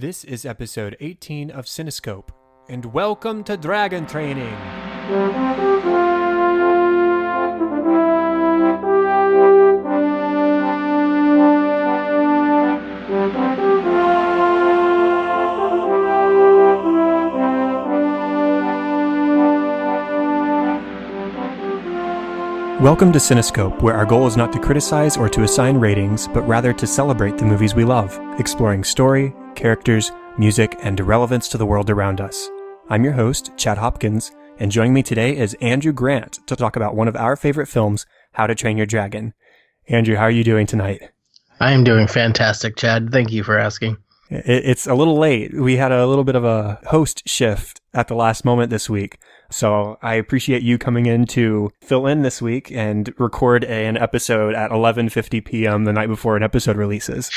This is episode 18 of Cinescope, and welcome to Dragon Training! Welcome to Cinescope, where our goal is not to criticize or to assign ratings, but rather to celebrate the movies we love, exploring story, characters, music, and relevance to the world around us. I'm your host, Chad Hopkins, and joining me today is Andrew Grant to talk about one of our favorite films, How to Train Your Dragon. Andrew, how are you doing tonight? I am doing fantastic, Chad. Thank you for asking. It's a little late. We had a little bit of a host shift at the last moment this week. So I appreciate you coming in to fill in this week and record an episode at 11:50 p.m. the night before an episode releases.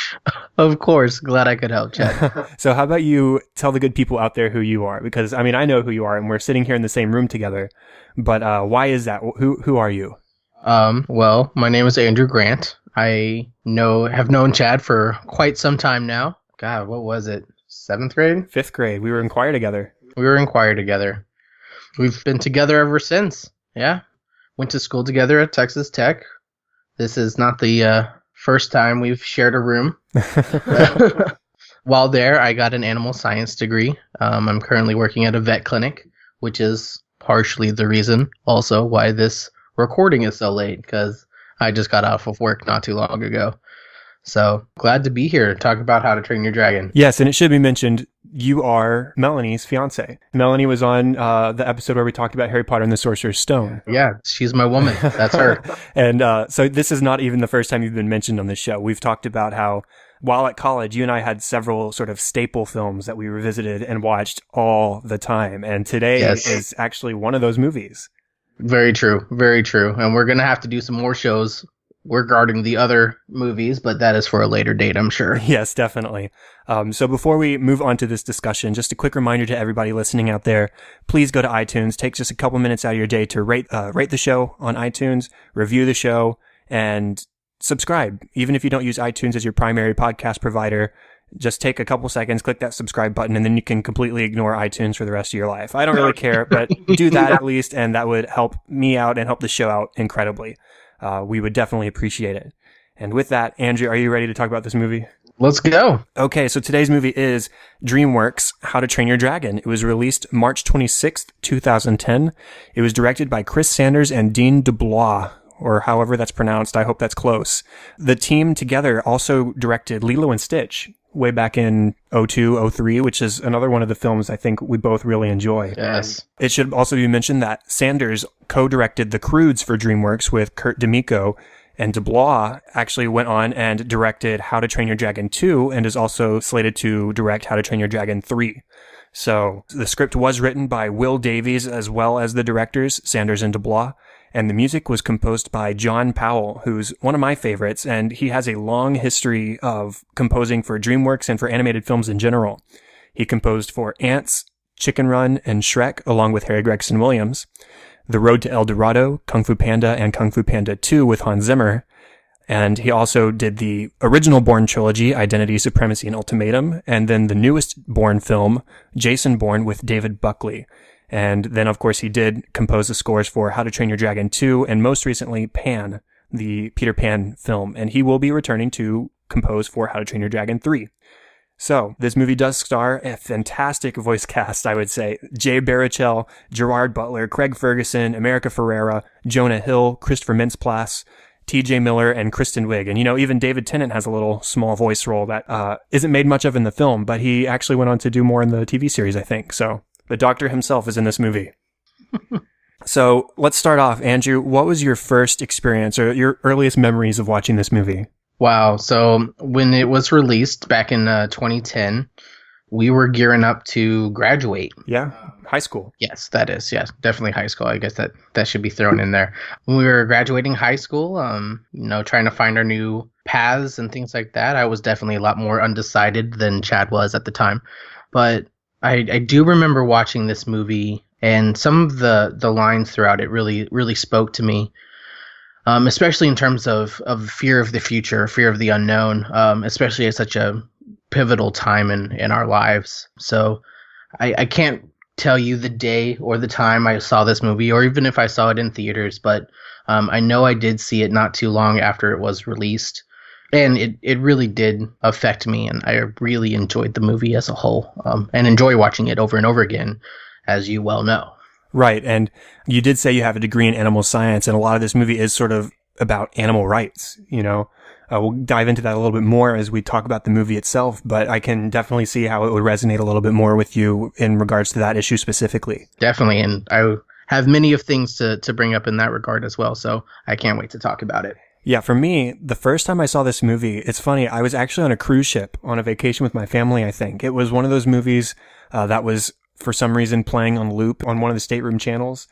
Of course. Glad I could help, Chad. So how about you tell the good people out there who you are? Because, I mean, I know who you are and we're sitting here in the same room together. But why is that? Who are you? Well, my name is Andrew Grant. I have known Chad for quite some time now. God, what was it? 7th grade? 5th grade. We were in choir together. We've been together ever since. Yeah. Went to school together at Texas Tech. This is not the first time we've shared a room. While there, I got an animal science degree. I'm currently working at a vet clinic, which is partially the reason also why this recording is so late, because I just got off of work not too long ago. So glad to be here to talk about How to Train Your Dragon. Yes, and it should be mentioned, you are Melanie's fiance. Melanie was on the episode where we talked about Harry Potter and the Sorcerer's Stone. Yeah, she's my woman. That's her. And so this is not even the first time you've been mentioned on this show. We've talked about how while at college, you and I had several sort of staple films that we revisited and watched all the time. And today is actually one of those movies. Very true. Very true. And we're going to have to do some more shows regarding the other movies, but that is for a later date, I'm sure. Yes, definitely. So before we move on to this discussion, just a quick reminder to everybody listening out there, please go to iTunes, take just a couple minutes out of your day to rate the show on iTunes, review the show, and subscribe. Even if you don't use iTunes as your primary podcast provider, just take a couple seconds, click that subscribe button, and then you can completely ignore iTunes for the rest of your life. I don't really care, but do that at least, and that would help me out and help the show out incredibly. We would definitely appreciate it. And with that, Andrew, are you ready to talk about this movie? Let's go. Okay, so today's movie is DreamWorks' How to Train Your Dragon. It was released March 26th, 2010. It was directed by Chris Sanders and Dean DeBlois, or however that's pronounced. I hope that's close. The team together also directed Lilo and Stitch way back in 2002, 2003, which is another one of the films I think we both really enjoy. Yes. It should also be mentioned that Sanders co-directed The Croods for DreamWorks with Kurt D'Amico, and DeBlois actually went on and directed How to Train Your Dragon 2 and is also slated to direct How to Train Your Dragon 3. So the script was written by Will Davies as well as the directors, Sanders and DeBlois, and the music was composed by John Powell, who's one of my favorites, and he has a long history of composing for DreamWorks and for animated films in general. He composed for Ants, Chicken Run, and Shrek, along with Harry Gregson Williams, The Road to El Dorado, Kung Fu Panda, and Kung Fu Panda 2 with Hans Zimmer, and he also did the original Bourne trilogy, Identity, Supremacy, and Ultimatum, and then the newest Bourne film, Jason Bourne, with David Buckley. And then, of course, he did compose the scores for How to Train Your Dragon 2, and most recently, Pan, the Peter Pan film. And he will be returning to compose for How to Train Your Dragon 3. So, this movie does star a fantastic voice cast, I would say. Jay Baruchel, Gerard Butler, Craig Ferguson, America Ferrera, Jonah Hill, Christopher Mintz-Plasse, TJ Miller, and Kristen Wiig. And, even David Tennant has a little small voice role that isn't made much of in the film, but he actually went on to do more in the TV series, I think. So, the Doctor himself is in this movie. So, let's start off. Andrew, what was your first experience or your earliest memories of watching this movie? Wow. So when it was released back in 2010, we were gearing up to graduate. Yeah. High school. Yes, that is. Yes, definitely high school. I guess that should be thrown in there. When we were graduating high school, trying to find our new paths and things like that, I was definitely a lot more undecided than Chad was at the time. But I do remember watching this movie, and some of the lines throughout it really, really spoke to me. Especially in terms of fear of the future, fear of the unknown, especially at such a pivotal time in our lives. So I can't tell you the day or the time I saw this movie, or even if I saw it in theaters, but I know I did see it not too long after it was released. And it really did affect me, and I really enjoyed the movie as a whole, and enjoy watching it over and over again, as you well know. Right. And you did say you have a degree in animal science, and a lot of this movie is sort of about animal rights, you know. We'll dive into that a little bit more as we talk about the movie itself, but I can definitely see how it would resonate a little bit more with you in regards to that issue specifically. Definitely, and I have many of things to bring up in that regard as well, so I can't wait to talk about it. Yeah, for me, the first time I saw this movie, it's funny, I was actually on a cruise ship on a vacation with my family, I think. It was one of those movies that was, for some reason, playing on loop on one of the stateroom channels,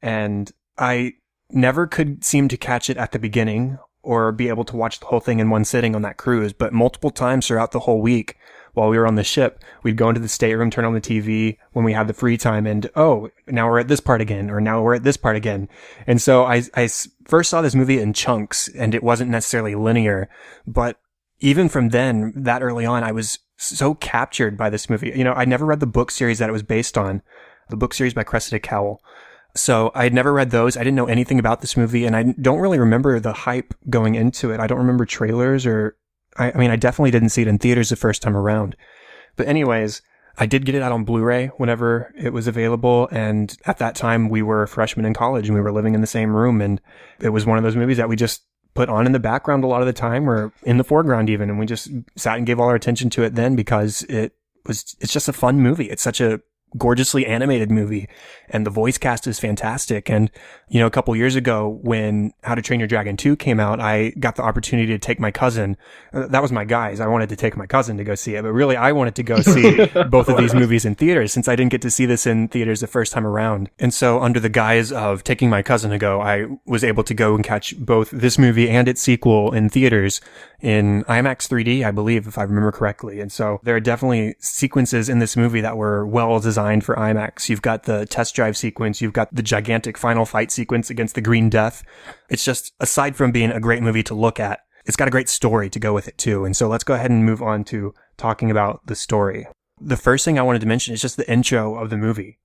and I never could seem to catch it at the beginning or be able to watch the whole thing in one sitting on that cruise, but multiple times throughout the whole week while we were on the ship, we'd go into the stateroom, turn on the TV when we had the free time, and oh, now we're at this part again, or now we're at this part again. And so I first saw this movie in chunks, and it wasn't necessarily linear, but even from then, that early on, I was so captured by this movie. You know, I never read the book series that it was based on, the book series by Cressida Cowell. So I had never read those. I didn't know anything about this movie, and I don't really remember the hype going into it. I don't remember trailers or, I mean, I definitely didn't see it in theaters the first time around. But anyways, I did get it out on Blu-ray whenever it was available, and at that time we were freshmen in college and we were living in the same room, and it was one of those movies that we just put on in the background a lot of the time, or in the foreground even, and we just sat and gave all our attention to it then because it's just a fun movie. It's such a gorgeously animated movie, and the voice cast is fantastic. And, you know, a couple years ago when How to Train Your Dragon 2 came out, I got the opportunity to take my cousin. That was my guys. I wanted to take my cousin to go see it, but really I wanted to go see both of these movies in theaters since I didn't get to see this in theaters the first time around. And so under the guise of taking my cousin to go, I was able to go and catch both this movie and its sequel in theaters in IMAX 3D, I believe, if I remember correctly. And so there are definitely sequences in this movie that were well designed for IMAX. You've got the test drive sequence. You've got the gigantic final fight sequence against the Green Death. It's just, aside from being a great movie to look at, it's got a great story to go with it too. And so let's go ahead and move on to talking about the story. The first thing I wanted to mention is just the intro of the movie.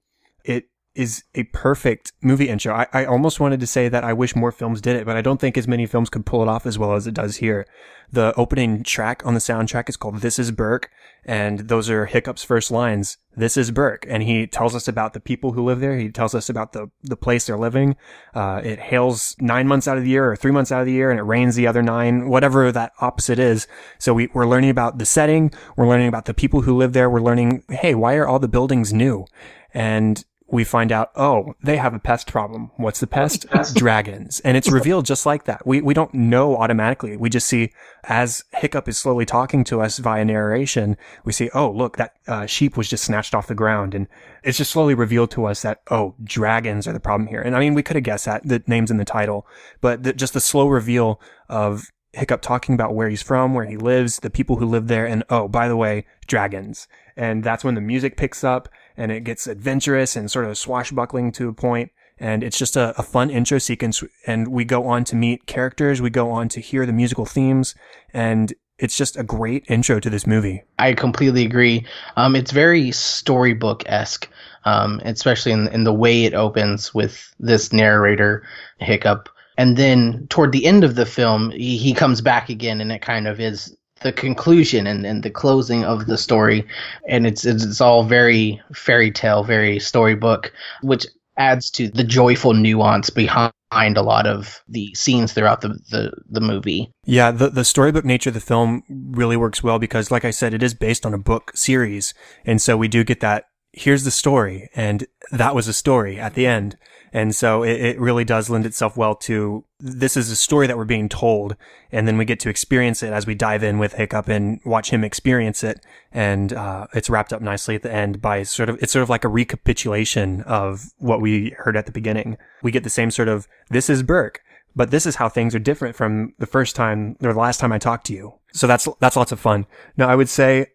It is a perfect movie intro. I almost wanted to say that I wish more films did it, but I don't think as many films could pull it off as well as it does here. The opening track on the soundtrack is called This Is Burke, and those are Hiccup's first lines. This is Burke. And he tells us about the people who live there. He tells us about the place they're living. It hails 9 months out of the year or 3 months out of the year, and it rains the other 9, whatever that opposite is. So we're learning about the setting. We're learning about the people who live there. We're learning, hey, why are all the buildings new? And we find out, oh, they have a pest problem. What's the pest? Dragons. And it's revealed just like that. We don't know automatically. We just see, as Hiccup is slowly talking to us via narration, we see, oh, look, that sheep was just snatched off the ground. And it's just slowly revealed to us that, oh, dragons are the problem here. And I mean, we could have guessed that, the name's in the title, but just the slow reveal of Hiccup talking about where he's from, where he lives, the people who live there, and oh, by the way, dragons. And that's when the music picks up, and it gets adventurous and sort of swashbuckling to a point. And it's just a fun intro sequence. And we go on to meet characters. We go on to hear the musical themes. And it's just a great intro to this movie. I completely agree. It's very storybook-esque, especially in the way it opens with this narrator, Hiccup. And then toward the end of the film, he comes back again, and it kind of is the conclusion and the closing of the story. And it's all very fairy tale, very storybook, which adds to the joyful nuance behind a lot of the scenes throughout the movie. Yeah, the storybook nature of the film really works well because, like I said, it is based on a book series. And so we do get that, here's the story, and that was a story at the end. And so it really does lend itself well to, this is a story that we're being told, and then we get to experience it as we dive in with Hiccup and watch him experience it. And it's wrapped up nicely at the end by it's sort of like a recapitulation of what we heard at the beginning. We get the same sort of, this is Burke, but this is how things are different from the first time or the last time I talked to you. So that's lots of fun. Now, I would say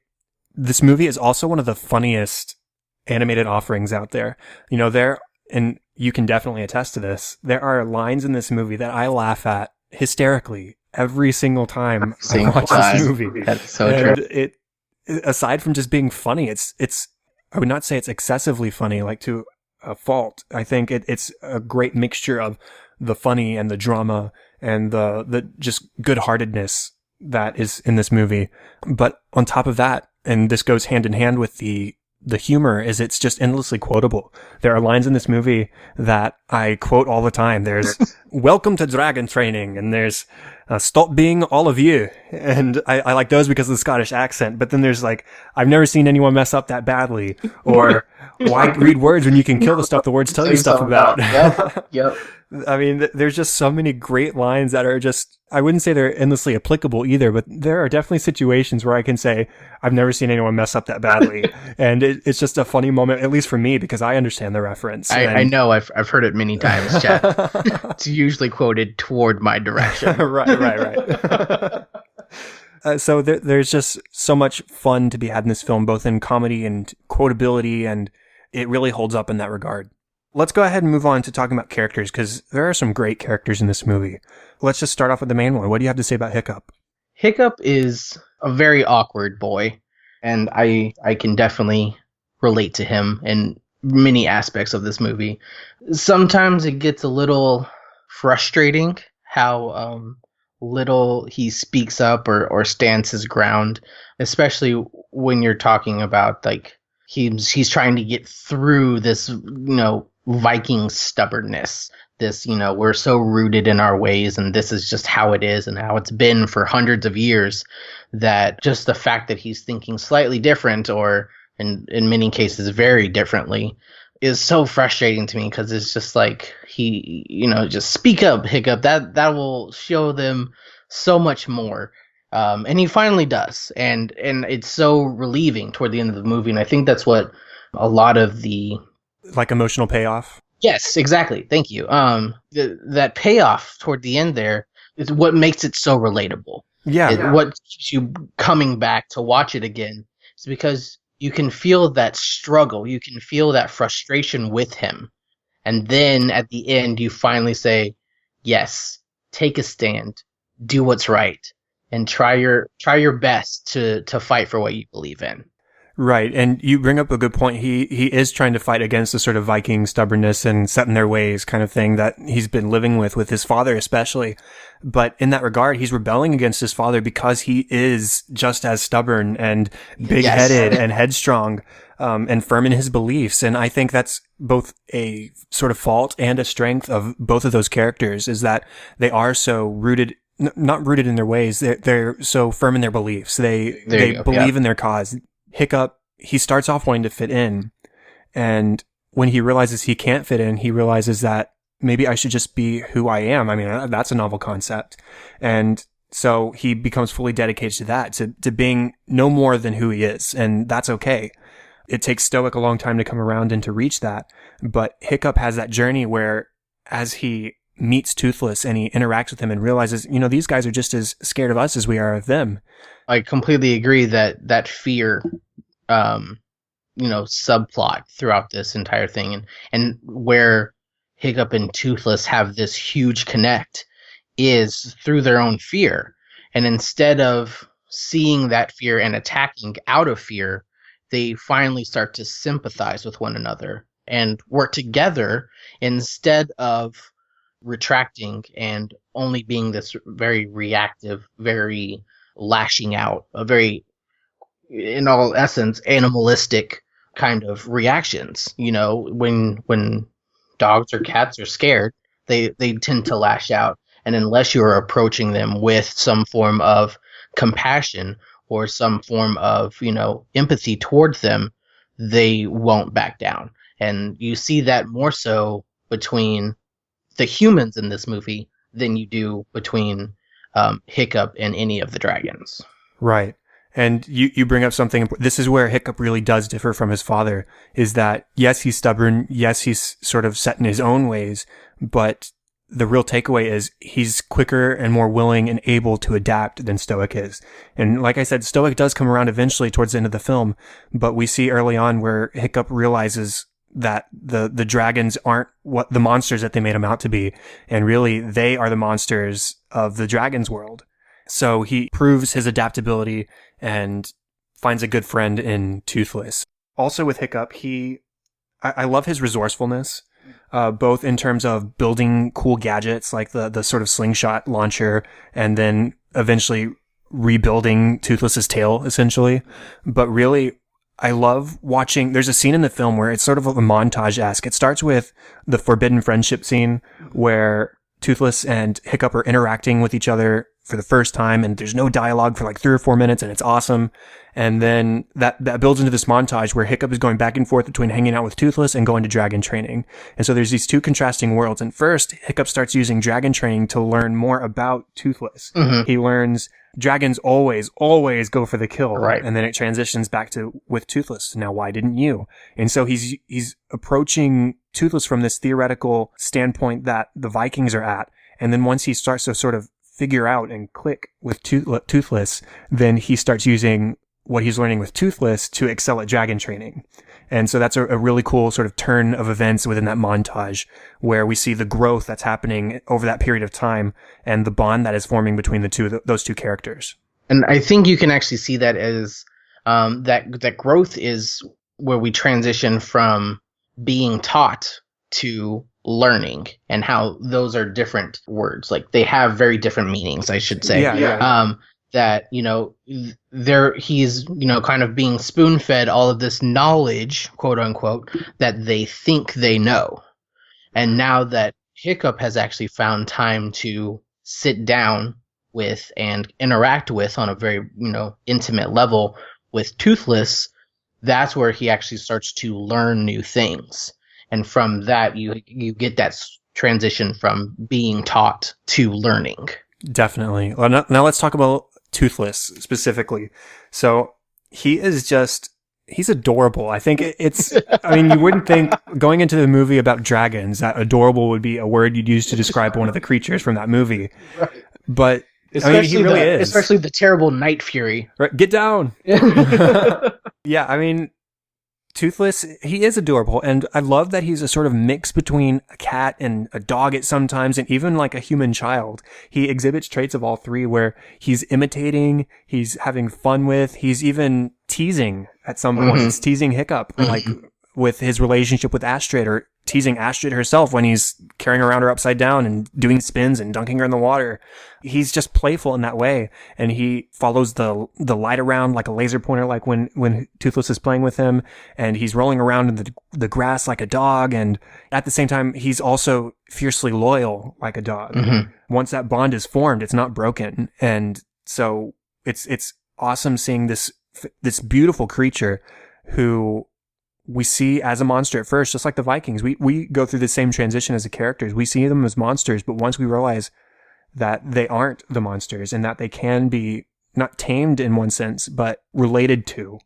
this movie is also one of the funniest animated offerings out there. You know, and you can definitely attest to this, there are lines in this movie that I laugh at hysterically every single time I watch this movie. That's so true. aside from just being funny, it's I would not say it's excessively funny, like to a fault. I think it's a great mixture of the funny and the drama and the just good-heartedness that is in this movie. But on top of that, and this goes hand in hand with the humor, is it's just endlessly quotable. There are lines in this movie that I quote all the time. There's "Welcome to Dragon Training," and there's "Stop being all of you." And I like those because of the Scottish accent. But then there's like, "I've never seen anyone mess up that badly," or "Why read words when you can kill the stuff the words tell you stuff about?" Yep. I mean, there's just so many great lines that are just, I wouldn't say they're endlessly applicable either, but there are definitely situations where I can say, I've never seen anyone mess up that badly. And it's just a funny moment, at least for me, because I understand the reference. I know, I've heard it many times, Chad. It's usually quoted toward my direction. Right. So there's just so much fun to be had in this film, both in comedy and quotability, and it really holds up in that regard. Let's go ahead and move on to talking about characters, because there are some great characters in this movie. Let's just start off with the main one. What do you have to say about Hiccup? Hiccup is a very awkward boy, and I can definitely relate to him in many aspects of this movie. Sometimes it gets a little frustrating how little he speaks up or stands his ground, especially when you're talking about like he's trying to get through this, Viking stubbornness. This, we're so rooted in our ways, and this is just how it is and how it's been for hundreds of years, that just the fact that he's thinking slightly different, or in many cases very differently, is so frustrating to me, because it's just like just speak up, Hiccup. That will show them so much more. And he finally does, and it's so relieving toward the end of the movie, and I think that's what a lot of the emotional payoff. Yes, exactly. Thank you. That payoff toward the end there is what makes it so relatable. Yeah. What keeps you coming back to watch it again is because you can feel that struggle, you can feel that frustration with him, and then at the end you finally say, "Yes, take a stand, do what's right, and try your best to fight for what you believe in." Right, and you bring up a good point. He is trying to fight against the sort of Viking stubbornness and set in their ways kind of thing that he's been living with his father especially. But in that regard, he's rebelling against his father because he is just as stubborn and big-headed and headstrong, and firm in his beliefs. And I think that's both a sort of fault and a strength of both of those characters, is that they are so rooted, not rooted in their ways. They're so firm in their beliefs. They believe in their cause. Hiccup, he starts off wanting to fit in, and when he realizes he can't fit in, he realizes that maybe I should just be who I am. I mean, that's a novel concept. And so he becomes fully dedicated to that, to being no more than who he is, and that's okay. It takes Stoic a long time to come around and to reach that, but Hiccup has that journey where, as he meets Toothless and he interacts with him and realizes, these guys are just as scared of us as we are of them. I completely agree that fear, subplot throughout this entire thing, and where Hiccup and Toothless have this huge connect is through their own fear. And instead of seeing that fear and attacking out of fear, they finally start to sympathize with one another and work together instead of retracting and only being this very reactive, very lashing out, a very, in all essence, animalistic kind of reactions. When dogs or cats are scared, they tend to lash out, and unless you're approaching them with some form of compassion or some form of empathy towards them, they won't back down. And you see that more so between the humans in this movie than you do between Hiccup and any of the dragons. Right. And you bring up something. This is where Hiccup really does differ from his father, is that, yes, he's stubborn. Yes, he's sort of set in his own ways. But the real takeaway is he's quicker and more willing and able to adapt than Stoic is. And like I said, Stoic does come around eventually towards the end of the film. But we see early on where Hiccup realizes that the dragons aren't what the monsters that they made them out to be. And really, they are the monsters of the dragon's world. So he proves his adaptability and finds a good friend in Toothless. Also with Hiccup, I love his resourcefulness, both in terms of building cool gadgets like the sort of slingshot launcher, and then eventually rebuilding Toothless's tail, essentially. But really, I love watching, there's a scene in the film where it's sort of a montage-esque. It starts with the forbidden friendship scene where Toothless and Hiccup are interacting with each other for the first time, and there's no dialogue for like 3 or 4 minutes, and it's awesome. And then that builds into this montage where Hiccup is going back and forth between hanging out with Toothless and going to dragon training. And so there's these two contrasting worlds. And first, Hiccup starts using dragon training to learn more about Toothless. Mm-hmm. He learns dragons always go for the kill. Right. And then it transitions back to with Toothless. Now, why didn't you? And so he's approaching Toothless from this theoretical standpoint that the Vikings are at. And then once he starts to sort of figure out and click with Toothless, then he starts using what he's learning with Toothless to excel at dragon training. And so that's a really cool sort of turn of events within that montage where we see the growth that's happening over that period of time and the bond that is forming between those two characters. And I think you can actually see that as that growth is where we transition from being taught to learning, and how those are different words. Like they have very different meanings, I should say. Yeah. That, he's, kind of being spoon-fed all of this knowledge, quote unquote, that they think they know. And now that Hiccup has actually found time to sit down with and interact with on a very, intimate level with Toothless, that's where he actually starts to learn new things. And from that, you get that transition from being taught to learning. Definitely. Well, now let's talk about Toothless specifically. So he's adorable. I think you wouldn't think going into the movie about dragons that adorable would be a word you'd use to describe one of the creatures from that movie. Right. But he really is. Especially the terrible Night Fury. Right. Get down. Yeah, Toothless, he is adorable, and I love that he's a sort of mix between a cat and a dog at sometimes, and even like a human child. He exhibits traits of all three where he's imitating, he's having fun with, he's even teasing at some point. He's teasing Hiccup, like with his relationship with Astrid, or teasing Astrid herself when he's carrying her around her upside down and doing spins and dunking her in the water. He's just playful in that way, and he follows the light around like a laser pointer, like when Toothless is playing with him, and he's rolling around in the grass like a dog, and at the same time he's also fiercely loyal like a dog. Once that bond is formed, it's not broken. And so it's awesome seeing this beautiful creature who we see as a monster at first, just like the Vikings. We go through the same transition as the characters. We see them as monsters, but once we realize that they aren't the monsters and that they can be not tamed in one sense, but related to,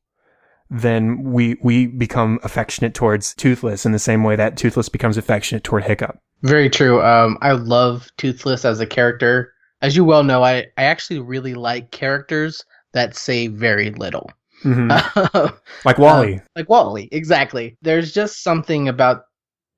then we become affectionate towards Toothless in the same way that Toothless becomes affectionate toward Hiccup. Very true. I love Toothless as a character. As you well know, I actually really like characters that say very little. Like Wally. Like Wally, exactly. There's just something about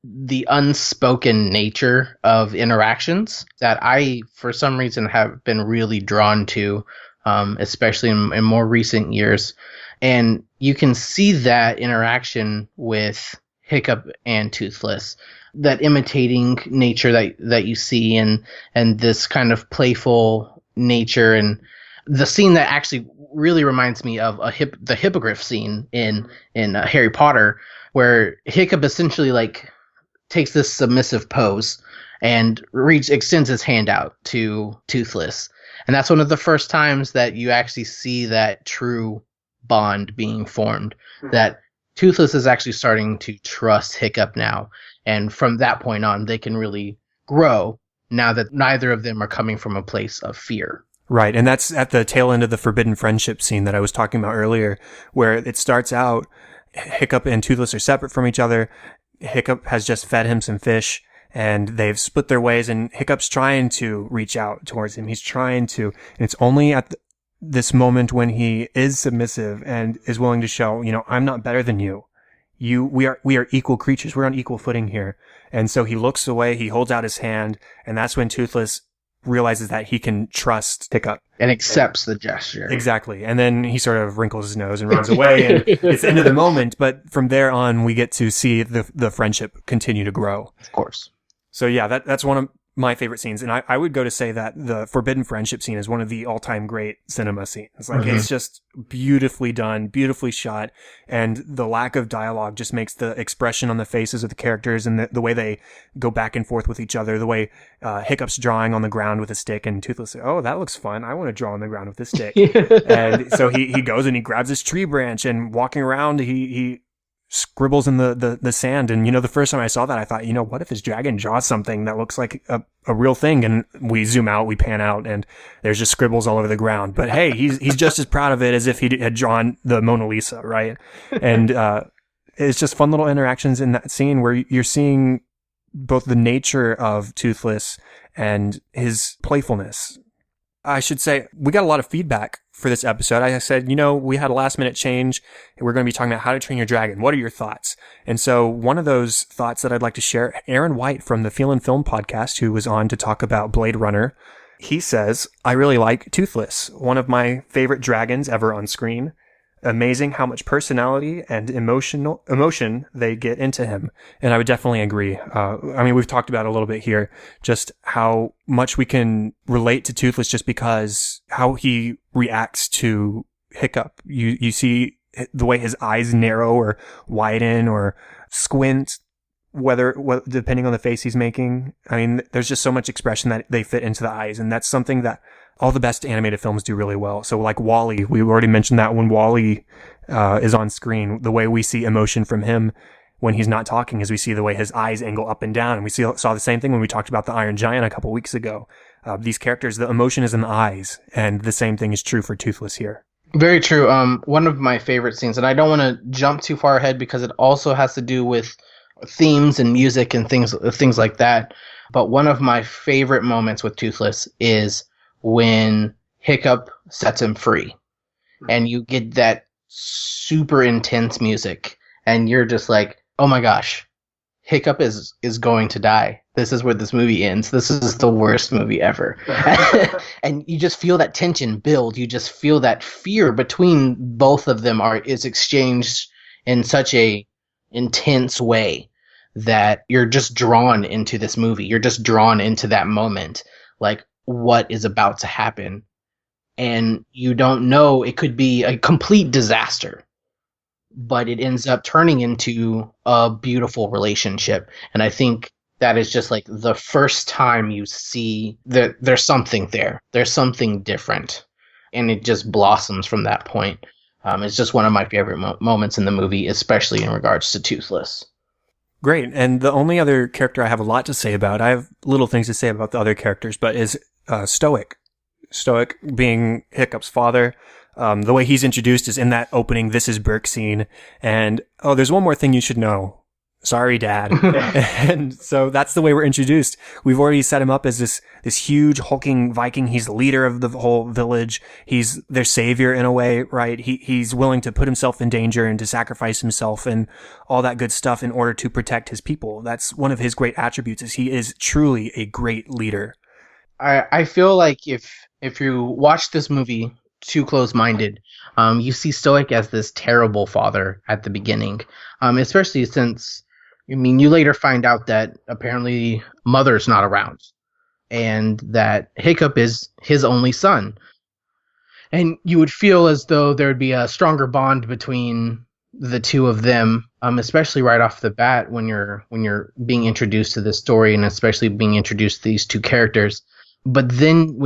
the unspoken nature of interactions that I, for some reason, have been really drawn to, especially in more recent years. And you can see that interaction with Hiccup and Toothless, that imitating nature that you see, and this kind of playful nature, and the scene that actually really reminds me of the hippogriff scene in Harry Potter, where Hiccup essentially like takes this submissive pose and extends his hand out to Toothless. And that's one of the first times that you actually see that true bond being formed, that Toothless is actually starting to trust Hiccup now. And from that point on, they can really grow now that neither of them are coming from a place of fear. Right, and that's at the tail end of the forbidden friendship scene that I was talking about earlier, where it starts out, Hiccup and Toothless are separate from each other. Hiccup has just fed him some fish, and they've split their ways, and Hiccup's trying to reach out towards him. He's trying to, and it's only at this moment when he is submissive and is willing to show, I'm not better than you. We are equal creatures. We're on equal footing here. And so he looks away, he holds out his hand, and that's when Toothless realizes that he can trust Hiccup. And accepts the gesture. Exactly. And then he sort of wrinkles his nose and runs away, and it's the end of the moment. But from there on, we get to see the friendship continue to grow. Of course. So yeah, that's one of my favorite scenes. And I would go to say that the Forbidden Friendship scene is one of the all-time great cinema scenes. Like, it's just beautifully done, beautifully shot. And the lack of dialogue just makes the expression on the faces of the characters and the way they go back and forth with each other, the way Hiccup's drawing on the ground with a stick and Toothless, oh, that looks fun. I want to draw on the ground with this stick. And so he goes and he grabs this tree branch, and walking around, he scribbles in the sand. And, the first time I saw that, I thought, what if this dragon draws something that looks like a real thing? And we zoom out, we pan out, and there's just scribbles all over the ground. But hey, he's just as proud of it as if he had drawn the Mona Lisa, right? And it's just fun little interactions in that scene where you're seeing both the nature of Toothless and his playfulness. I should say, we got a lot of feedback for this episode. I said, we had a last minute change, and we're going to be talking about How to Train Your Dragon. What are your thoughts? And so one of those thoughts that I'd like to share, Aaron White from the Feel and Film podcast, who was on to talk about Blade Runner, he says, I really like Toothless, one of my favorite dragons ever on screen. Amazing how much personality and emotion they get into him. And I would definitely agree. We've talked about it a little bit here, just how much we can relate to Toothless just because how he reacts to Hiccup. You see the way his eyes narrow or widen or squint, depending on the face he's making. There's just so much expression that they fit into the eyes. And that's something that all the best animated films do really well. So like WALL-E, we already mentioned that when WALL-E is on screen, the way we see emotion from him when he's not talking is we see the way his eyes angle up and down. And we saw the same thing when we talked about the Iron Giant a couple weeks ago. These characters, the emotion is in the eyes, and the same thing is true for Toothless here. Very true. One of my favorite scenes, and I don't want to jump too far ahead because it also has to do with themes and music and things like that. But one of my favorite moments with Toothless is when Hiccup sets him free, and you get that super intense music, and you're just like, oh my gosh, Hiccup is going to die. This is where this movie ends. This is the worst movie ever. And you just feel that tension build. You just feel that fear between both of them is exchanged in such a intense way that you're just drawn into this movie. You're just drawn into that moment. Like, what is about to happen, and you don't know, it could be a complete disaster, but it ends up turning into a beautiful relationship. And I think that is just like the first time you see that there's something there's something different, and it just blossoms from that point. It's just one of my favorite moments in the movie, especially in regards to Toothless. Great. And the only other character I have a lot to say about, I have little things to say about the other characters, but is Stoic. Stoic being Hiccup's father. The way he's introduced is in that opening This Is Burke scene. And, there's one more thing you should know. Sorry, Dad. And so that's the way we're introduced. We've already set him up as this huge hulking Viking. He's the leader of the whole village. He's their savior in a way, right? He's willing to put himself in danger and to sacrifice himself and all that good stuff in order to protect his people. That's one of his great attributes, is he is truly a great leader. I feel like if you watch this movie too close-minded, you see Stoic as this terrible father at the beginning, especially since, you later find out that apparently Mother's not around, and that Hiccup is his only son. And you would feel as though there would be a stronger bond between the two of them, especially right off the bat when you're being introduced to this story, and especially being introduced to these two characters. But then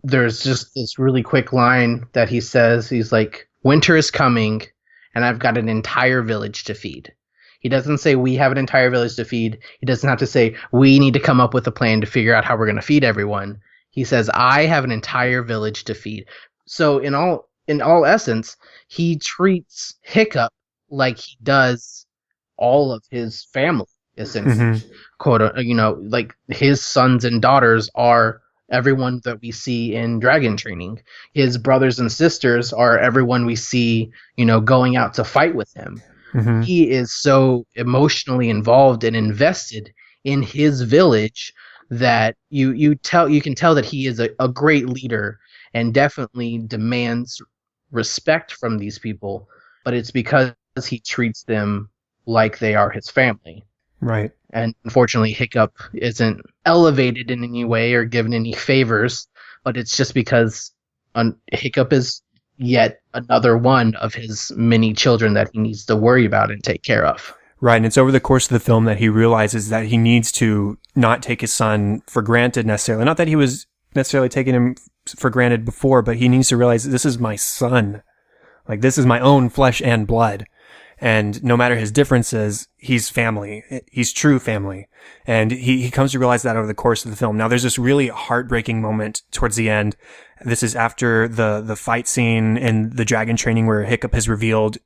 there's just this really quick line that he says, he's like, winter is coming and I've got an entire village to feed. He doesn't say we have an entire village to feed. He doesn't have to say we need to come up with a plan to figure out how we're going to feed everyone. He says, I have an entire village to feed. So in all essence, he treats Hiccup like he does all of his family, essentially. Like his sons and daughters are everyone that we see in dragon training. His brothers and sisters are everyone we see, going out to fight with him. Mm-hmm. He is so emotionally involved and invested in his village that you can tell that he is a great leader and definitely demands respect from these people, but it's because he treats them like they are his family. Right. And unfortunately, Hiccup isn't elevated in any way or given any favors, but it's just because Hiccup is yet another one of his many children that he needs to worry about and take care of. Right. And it's over the course of the film that he realizes that he needs to not take his son for granted necessarily. Not that he was necessarily taking him for granted before, but he needs to realize this is my son. Like, this is my own flesh and blood. And no matter his differences, he's family. He's true family. And he comes to realize that over the course of the film. Now, there's this really heartbreaking moment towards the end. This is after the fight scene in the dragon training where Hiccup has revealed,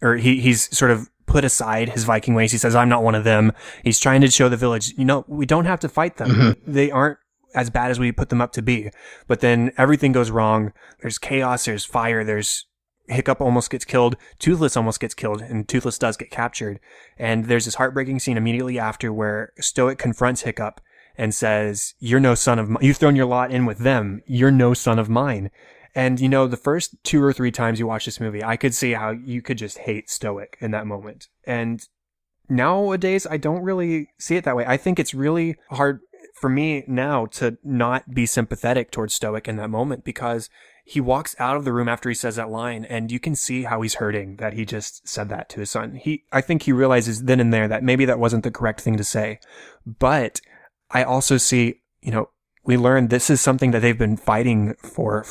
or he's sort of put aside his Viking ways. He says, I'm not one of them. He's trying to show the village, we don't have to fight them. Mm-hmm. They aren't as bad as we put them up to be. But then everything goes wrong. There's chaos. There's fire. There's Hiccup almost gets killed. Toothless almost gets killed, and Toothless does get captured. And there's this heartbreaking scene immediately after where Stoic confronts Hiccup and says, you're no son of mine. You've thrown your lot in with them. You're no son of mine. And, the first 2 or 3 times you watch this movie, I could see how you could just hate Stoic in that moment. And nowadays, I don't really see it that way. I think it's really hard for me now to not be sympathetic towards Stoic in that moment, because he walks out of the room after he says that line, and you can see how he's hurting that he just said that to his son. I think he realizes then and there that maybe that wasn't the correct thing to say. But I also see, we learned this is something that they've been fighting for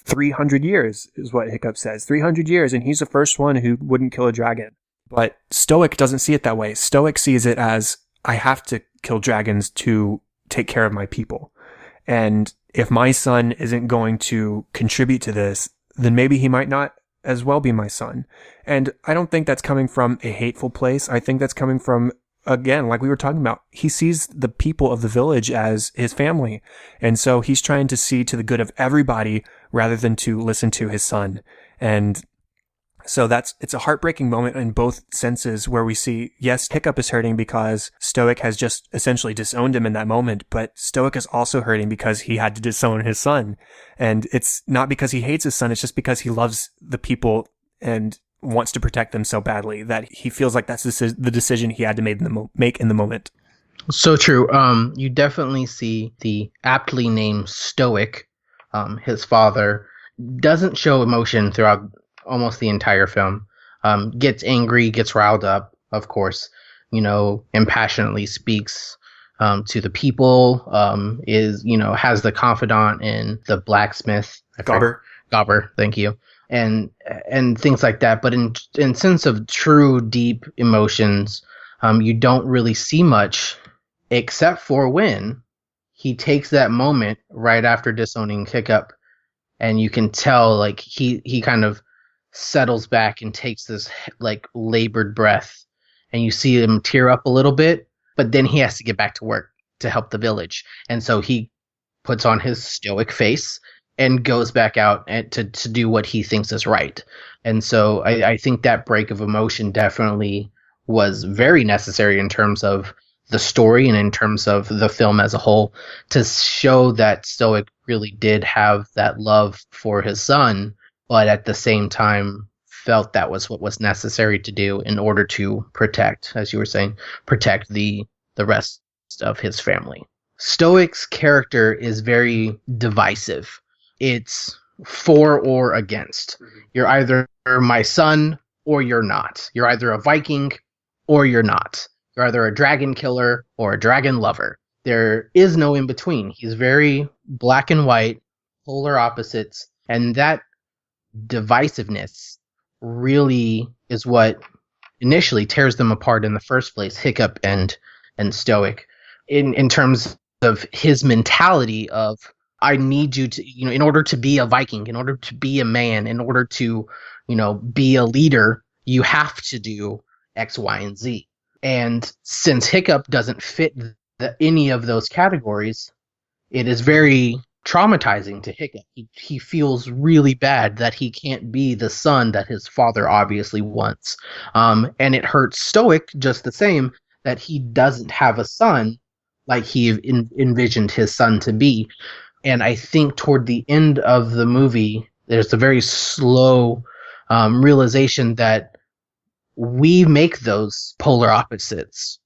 300 years, is what Hiccup says. 300 years, and he's the first one who wouldn't kill a dragon. But Stoic doesn't see it that way. Stoic sees it as, I have to kill dragons to take care of my people. And if my son isn't going to contribute to this, then maybe he might not as well be my son. And I don't think that's coming from a hateful place. I think that's coming from, again, like we were talking about, he sees the people of the village as his family. And so he's trying to see to the good of everybody rather than to listen to his son. And so it's a heartbreaking moment in both senses, where we see, yes, Hiccup is hurting because Stoic has just essentially disowned him in that moment, but Stoic is also hurting because he had to disown his son. And it's not because he hates his son, it's just because he loves the people and wants to protect them so badly that he feels like that's the decision he had to make in the moment. So true. You definitely see the aptly named Stoic, his father, doesn't show emotion throughout almost the entire film. Gets angry, gets riled up, of course, impassionately speaks to the people, has the confidant in the blacksmith. Gobber, thank you. And things like that. But in sense of true, deep emotions, you don't really see much, except for when he takes that moment right after disowning Hiccup, and you can tell, like, he kind of settles back and takes this like labored breath, and you see him tear up a little bit, but then he has to get back to work to help the village, and so he puts on his stoic face and goes back out to do what he thinks is right. And so I think that break of emotion definitely was very necessary in terms of the story and in terms of the film as a whole, to show that Stoic really did have that love for his son, but at the same time felt that was what was necessary to do in order to protect, as you were saying, protect the rest of his family. Stoic's character is very divisive. It's for or against. You're either my son or you're not. You're either a Viking or you're not. You're either a dragon killer or a dragon lover. There is no in between. He's very black and white, polar opposites, and that divisiveness really is what initially tears them apart in the first place, Hiccup and Stoic, in terms of his mentality of, I need you to, in order to be a Viking, in order to be a man, in order to, be a leader, you have to do X, Y, and Z. And since Hiccup doesn't fit any of those categories, it is very traumatizing to Hiccup. He feels really bad that he can't be the son that his father obviously wants. And it hurts Stoic just the same that he doesn't have a son like he envisioned his son to be. And I think toward the end of the movie, there's a very slow realization that we make those polar opposites.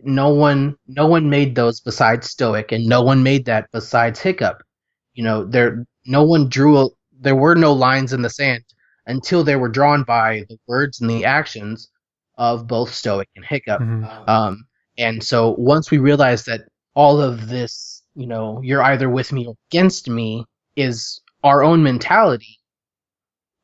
No one made those besides Stoic, and no one made that besides Hiccup. There were no lines in the sand until they were drawn by the words and the actions of both Stoic and Hiccup. And so once we realized that all of this, you're either with me or against me, is our own mentality,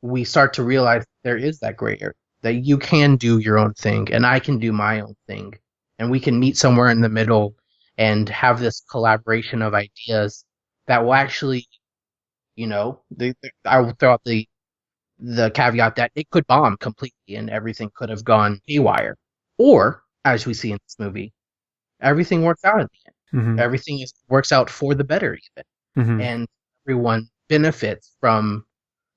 we start to realize there is that gray area, that you can do your own thing and I can do my own thing. And we can meet somewhere in the middle and have this collaboration of ideas that will actually, I will throw out the caveat that it could bomb completely and everything could have gone haywire. Or, as we see in this movie, everything works out in the end. Mm-hmm. Everything works out for the better, even. Mm-hmm. And everyone benefits from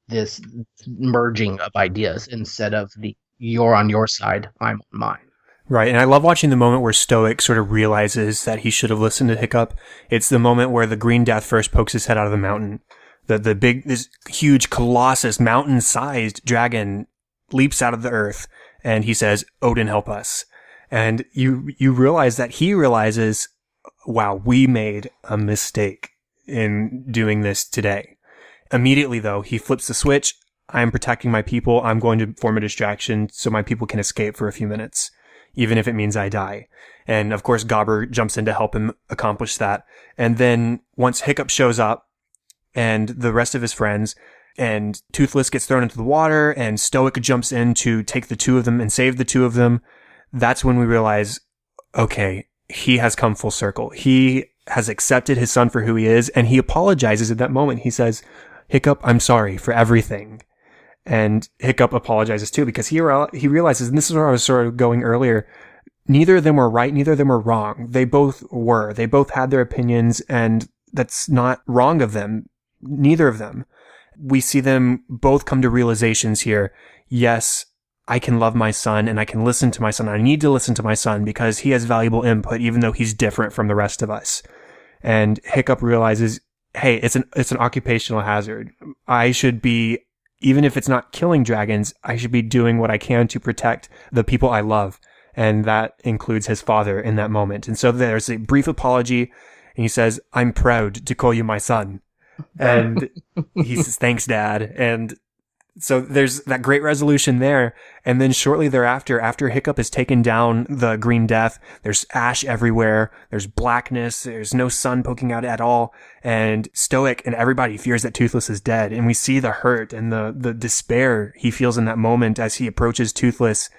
this merging of ideas instead of the you're on your side, I'm on mine. Right, and I love watching the moment where Stoic sort of realizes that he should have listened to Hiccup. It's the moment where the Green Death first pokes his head out of the mountain. This huge, colossus, mountain-sized dragon leaps out of the earth, and he says, "Odin, help us." And you realize that he realizes, wow, we made a mistake in doing this today. Immediately, though, he flips the switch. I'm protecting my people. I'm going to form a distraction so my people can escape for a few minutes, even if it means I die. And of course, Gobber jumps in to help him accomplish that. And then once Hiccup shows up and the rest of his friends, and Toothless gets thrown into the water, and Stoic jumps in to take the two of them and save the two of them, that's when we realize, okay, he has come full circle. He has accepted his son for who he is, and he apologizes at that moment. He says, "Hiccup, I'm sorry for everything." And Hiccup apologizes too, because he realizes, and this is where I was sort of going earlier, neither of them were right, neither of them were wrong. They both were. They both had their opinions, and that's not wrong of them. Neither of them. We see them both come to realizations here. Yes, I can love my son, and I can listen to my son. I need to listen to my son because he has valuable input, even though he's different from the rest of us. And Hiccup realizes, hey, it's an occupational hazard. I should be, even if it's not killing dragons, I should be doing what I can to protect the people I love. And that includes his father in that moment. And so there's a brief apology, and he says, "I'm proud to call you my son." And he says, "Thanks, Dad." And so there's that great resolution there. And then shortly thereafter, after Hiccup has taken down the Green Death, there's ash everywhere. There's blackness. There's no sun poking out at all. And Stoic and everybody fears that Toothless is dead. And we see the hurt and the despair he feels in that moment as he approaches Toothless.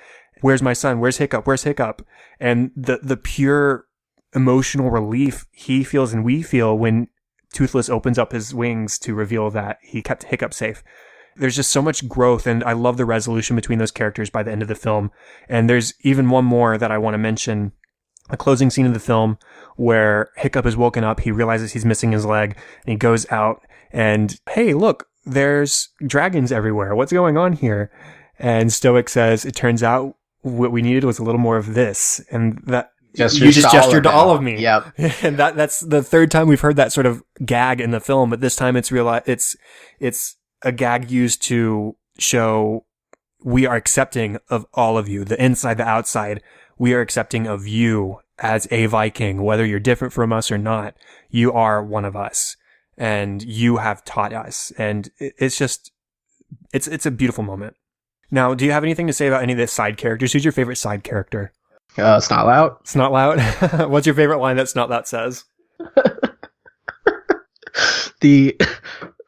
"Where's my son? Where's Hiccup? Where's Hiccup?" And the pure emotional relief he feels and we feel when Toothless opens up his wings to reveal that he kept Hiccup safe. There's just so much growth, and I love the resolution between those characters by the end of the film. And there's even one more that I want to mention. A closing scene of the film where Hiccup is woken up, he realizes he's missing his leg, and he goes out and, "Hey, look, there's dragons everywhere. What's going on here?" And Stoic says, "It turns out what we needed was a little more of this." And that you just gestured to all of me. Yep. And that's the third time we've heard that sort of gag in the film, but this time it's a gag used to show we are accepting of all of you, the inside, the outside. We are accepting of you as a Viking, whether you're different from us or not. You are one of us, and you have taught us. And it's a beautiful moment. Now, do you have anything to say about any of the side characters? Who's your favorite side character? Snotlout. Snotlout? What's your favorite line that Snotlout says?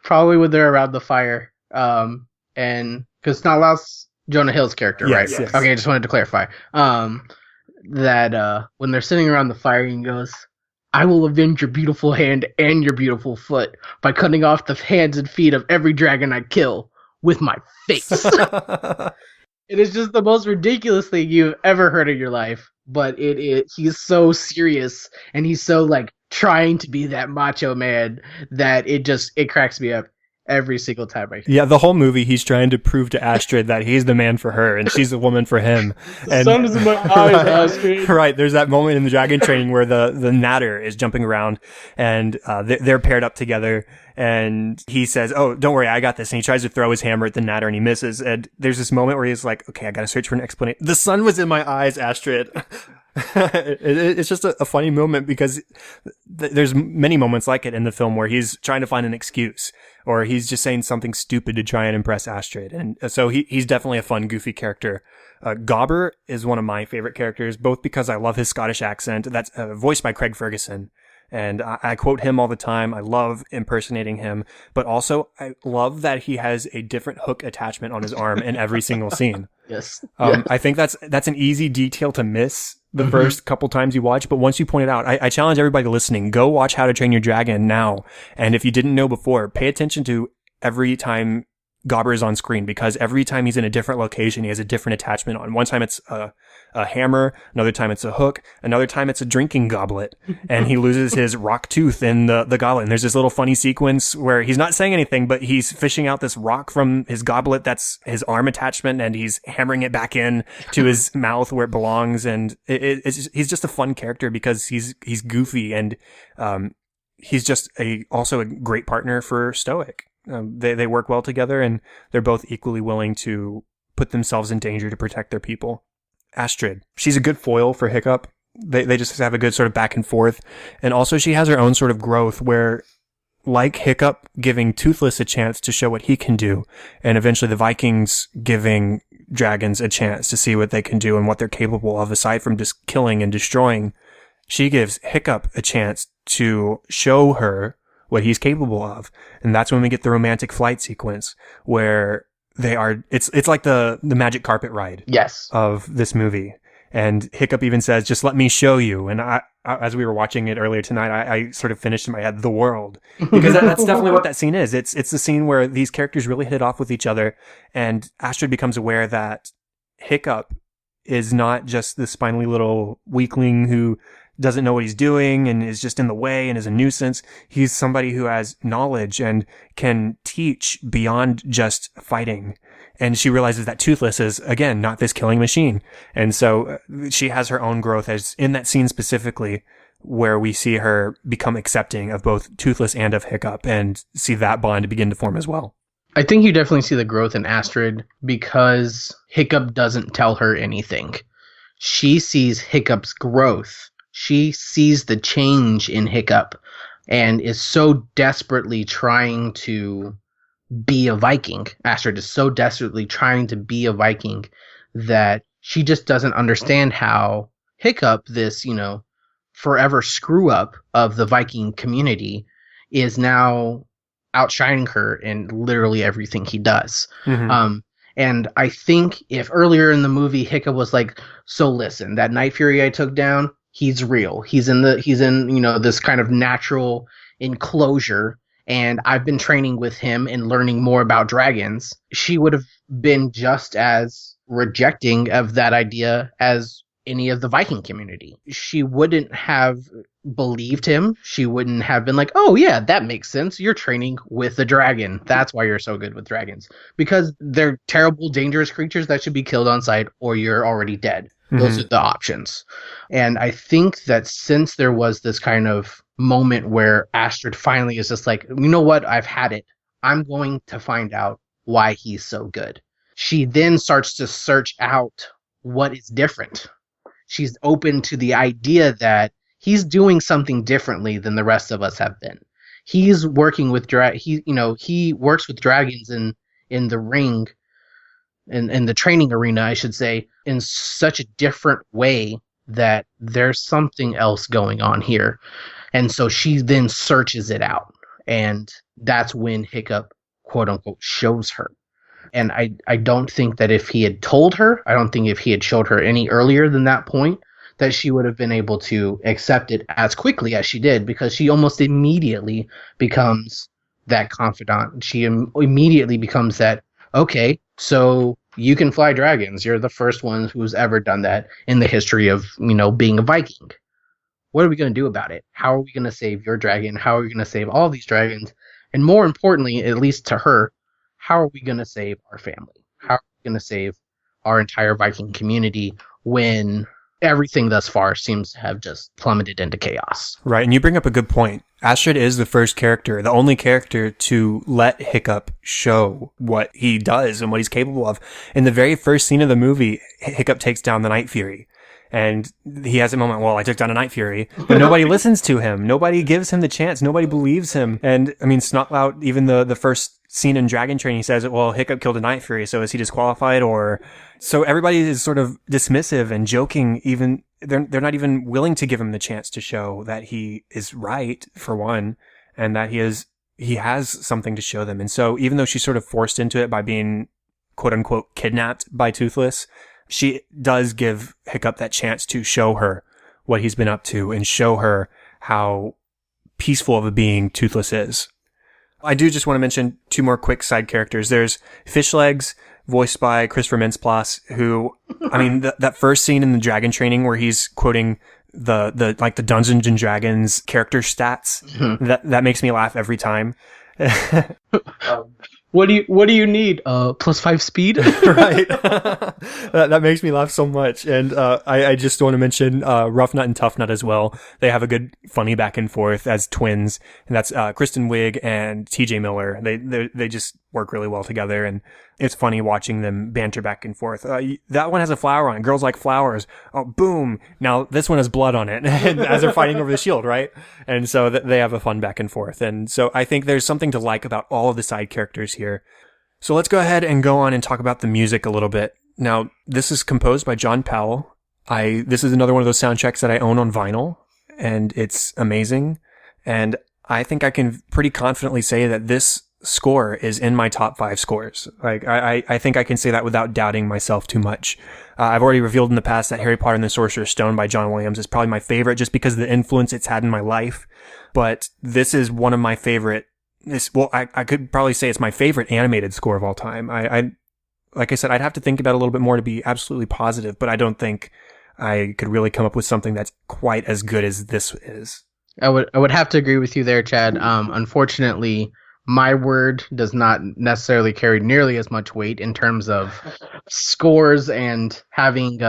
Probably when they're around the fire, and because Snotlout's Jonah Hill's character, yes, right? Yes. Okay, I just wanted to clarify. That when they're sitting around the fire, he goes, "I will avenge your beautiful hand and your beautiful foot by cutting off the hands and feet of every dragon I kill with my face." It is just the most ridiculous thing you've ever heard in your life, but he's so serious, and he's so like trying to be that macho man that it cracks me up every single time. Yeah, the whole movie, he's trying to prove to Astrid that he's the man for her and she's the woman for him. The sun is in my eyes, Astrid. Right. There's that moment in the dragon training where the natter is jumping around and they're paired up together. And he says, "Oh, don't worry, I got this." And he tries to throw his hammer at the natter and he misses. And there's this moment where he's like, "Okay, I got to search for an explanation. The sun was in my eyes, Astrid." It's just a funny moment because there's many moments like it in the film where he's trying to find an excuse or he's just saying something stupid to try and impress Astrid. And so he's definitely a fun, goofy character. Gobber is one of my favorite characters, both because I love his Scottish accent. That's voiced by Craig Ferguson. And I quote him all the time. I love impersonating him, but also I love that he has a different hook attachment on his arm in every single scene. Yes. I think that's an easy detail to miss the first couple times you watch, but once you point it out, I challenge everybody listening, go watch How to Train Your Dragon now. And if you didn't know before, pay attention to every time Gobber is on screen, because every time he's in a different location, he has a different attachment on. One time it's a hammer, another time it's a hook, another time it's a drinking goblet, and he loses his rock tooth in the goblet. And there's this little funny sequence where he's not saying anything, but he's fishing out this rock from his goblet that's his arm attachment, and he's hammering it back in to his mouth where it belongs. And he's just a fun character because he's goofy, and he's just also a great partner for Stoic. They work well together, and they're both equally willing to put themselves in danger to protect their people. Astrid, she's a good foil for Hiccup. They just have a good sort of back and forth. And also she has her own sort of growth where, like Hiccup giving Toothless a chance to show what he can do, and eventually the Vikings giving dragons a chance to see what they can do and what they're capable of aside from just killing and destroying, she gives Hiccup a chance to show her what he's capable of. And that's when we get the romantic flight sequence where it's like the magic carpet ride. Yes. Of this movie. And Hiccup even says, "Just let me show you." And I as we were watching it earlier tonight, I sort of finished in my head, the world. Because that's definitely what that scene is. It's the scene where these characters really hit it off with each other. And Astrid becomes aware that Hiccup is not just this spinely little weakling who doesn't know what he's doing and is just in the way and is a nuisance. He's somebody who has knowledge and can teach beyond just fighting. And she realizes that Toothless is, again, not this killing machine. And so she has her own growth as in that scene specifically where we see her become accepting of both Toothless and of Hiccup and see that bond begin to form as well. I think you definitely see the growth in Astrid because Hiccup doesn't tell her anything. She sees Hiccup's growth. She sees the change in Hiccup and is so desperately trying to be a Viking. Astrid is so desperately trying to be a Viking that she just doesn't understand how Hiccup, this, forever screw up of the Viking community, is now outshining her in literally everything he does. Mm-hmm. And I think if earlier in the movie Hiccup was like, "So listen, that Night Fury I took down, he's real. He's in this kind of natural enclosure, and I've been training with him and learning more about dragons," she would have been just as rejecting of that idea as any of the Viking community. She wouldn't have believed him. She wouldn't have been like, "Oh yeah, that makes sense. You're training with a dragon. That's why you're so good with dragons." Because they're terrible, dangerous creatures that should be killed on sight or you're already dead. Those are the options. And I think that since there was this kind of moment where Astrid finally is just like, "You know what? I've had it. I'm going to find out why he's so good." She then starts to search out what is different. She's open to the idea that he's doing something differently than the rest of us have been. He's working with he works with dragons in the ring, in the training arena, I should say, in such a different way that there's something else going on here. And so she then searches it out. And that's when Hiccup, quote unquote, shows her. And I don't think that if he had told her, I don't think if he had showed her any earlier than that point, that she would have been able to accept it as quickly as she did, because she almost immediately becomes that confidant. She immediately becomes that, "Okay, so you can fly dragons. You're the first one who's ever done that in the history of, being a Viking. What are we going to do about it? How are we going to save your dragon? How are we going to save all these dragons?" And more importantly, at least to her, how are we going to save our family? How are we going to save our entire Viking community when everything thus far seems to have just plummeted into chaos? Right, and you bring up a good point. Astrid is the first character, the only character to let Hiccup show what he does and what he's capable of. In the very first scene of the movie, Hiccup takes down the Night Fury. And he has a moment, well, I took down a Night Fury, but nobody listens to him. Nobody gives him the chance. Nobody believes him. And I mean, Snotlout, even the first scene in Dragon Train, he says, well, Hiccup killed a Night Fury, so is he disqualified? Or, so everybody is sort of dismissive and joking. Even, they're not even willing to give him the chance to show that he is right, for one, and that he has something to show them. And so even though she's sort of forced into it by being quote unquote kidnapped by Toothless, she does give Hiccup that chance to show her what he's been up to and show her how peaceful of a being Toothless is. I do just want to mention two more quick side characters. There's Fishlegs, voiced by Christopher Mintz-Plasse, who, I mean, that first scene in the Dragon Training where he's quoting the Dungeons and Dragons character stats, that makes me laugh every time. What do you need? +5 speed? Right. That makes me laugh so much. And I just want to mention Rough Nut and Tough Nut as well. They have a good funny back and forth as twins, and that's Kristen Wiig and TJ Miller. They just work really well together, and it's funny watching them banter back and forth. That one has a flower on it. Girls like flowers. Oh, boom. Now this one has blood on it as they're fighting over the shield, right? And so they have a fun back and forth. And so I think there's something to like about all of the side characters here. So let's go ahead and go on and talk about the music a little bit. Now, this is composed by John Powell. This is another one of those soundtracks that I own on vinyl, and it's amazing. And I think I can pretty confidently say that this score is in my top 5 scores. Like, I think I can say that without doubting myself too much. I've already revealed in the past that Harry Potter and the Sorcerer's Stone by John Williams is probably my favorite just because of the influence it's had in my life. But this is one of my favorite. I could probably say it's my favorite animated score of all time. Like I said, I'd have to think about it a little bit more to be absolutely positive, but I don't think I could really come up with something that's quite as good as this is. I would have to agree with you there, Chad. Unfortunately, my word does not necessarily carry nearly as much weight in terms of scores and having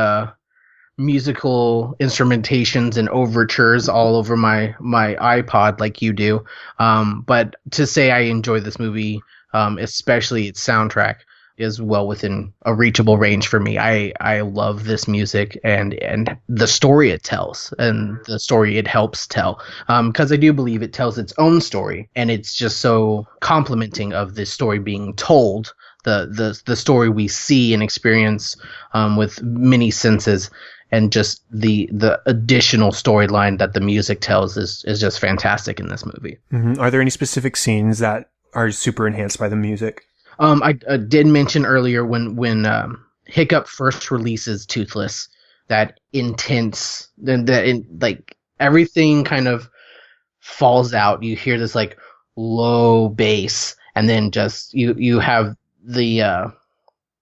musical instrumentations and overtures all over my iPod like you do. But to say I enjoy this movie, especially its soundtrack, is well within a reachable range for me. I love this music and the story it tells and the story it helps tell. Because I do believe it tells its own story, and it's just so complimenting of this story being told, the story we see and experience with many senses. And just the additional storyline that the music tells is just fantastic in this movie. Mm-hmm. Are there any specific scenes that are super enhanced by the music? I did mention earlier when Hiccup first releases Toothless, that intense, like everything kind of falls out. You hear this like low bass, and then just you have the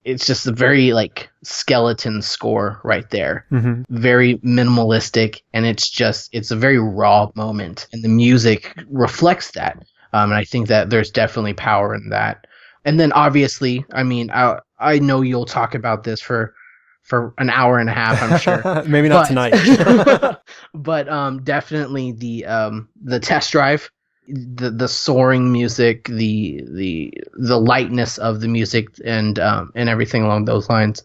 it's just a very like skeleton score right there. Mm-hmm. Very minimalistic, and it's a very raw moment, and the music reflects that. And I think that there's definitely power in that. And then obviously, I mean, I know you'll talk about this for an hour and a half, I'm sure. Maybe not tonight. But definitely the test drive, the soaring music, the lightness of the music, and everything along those lines,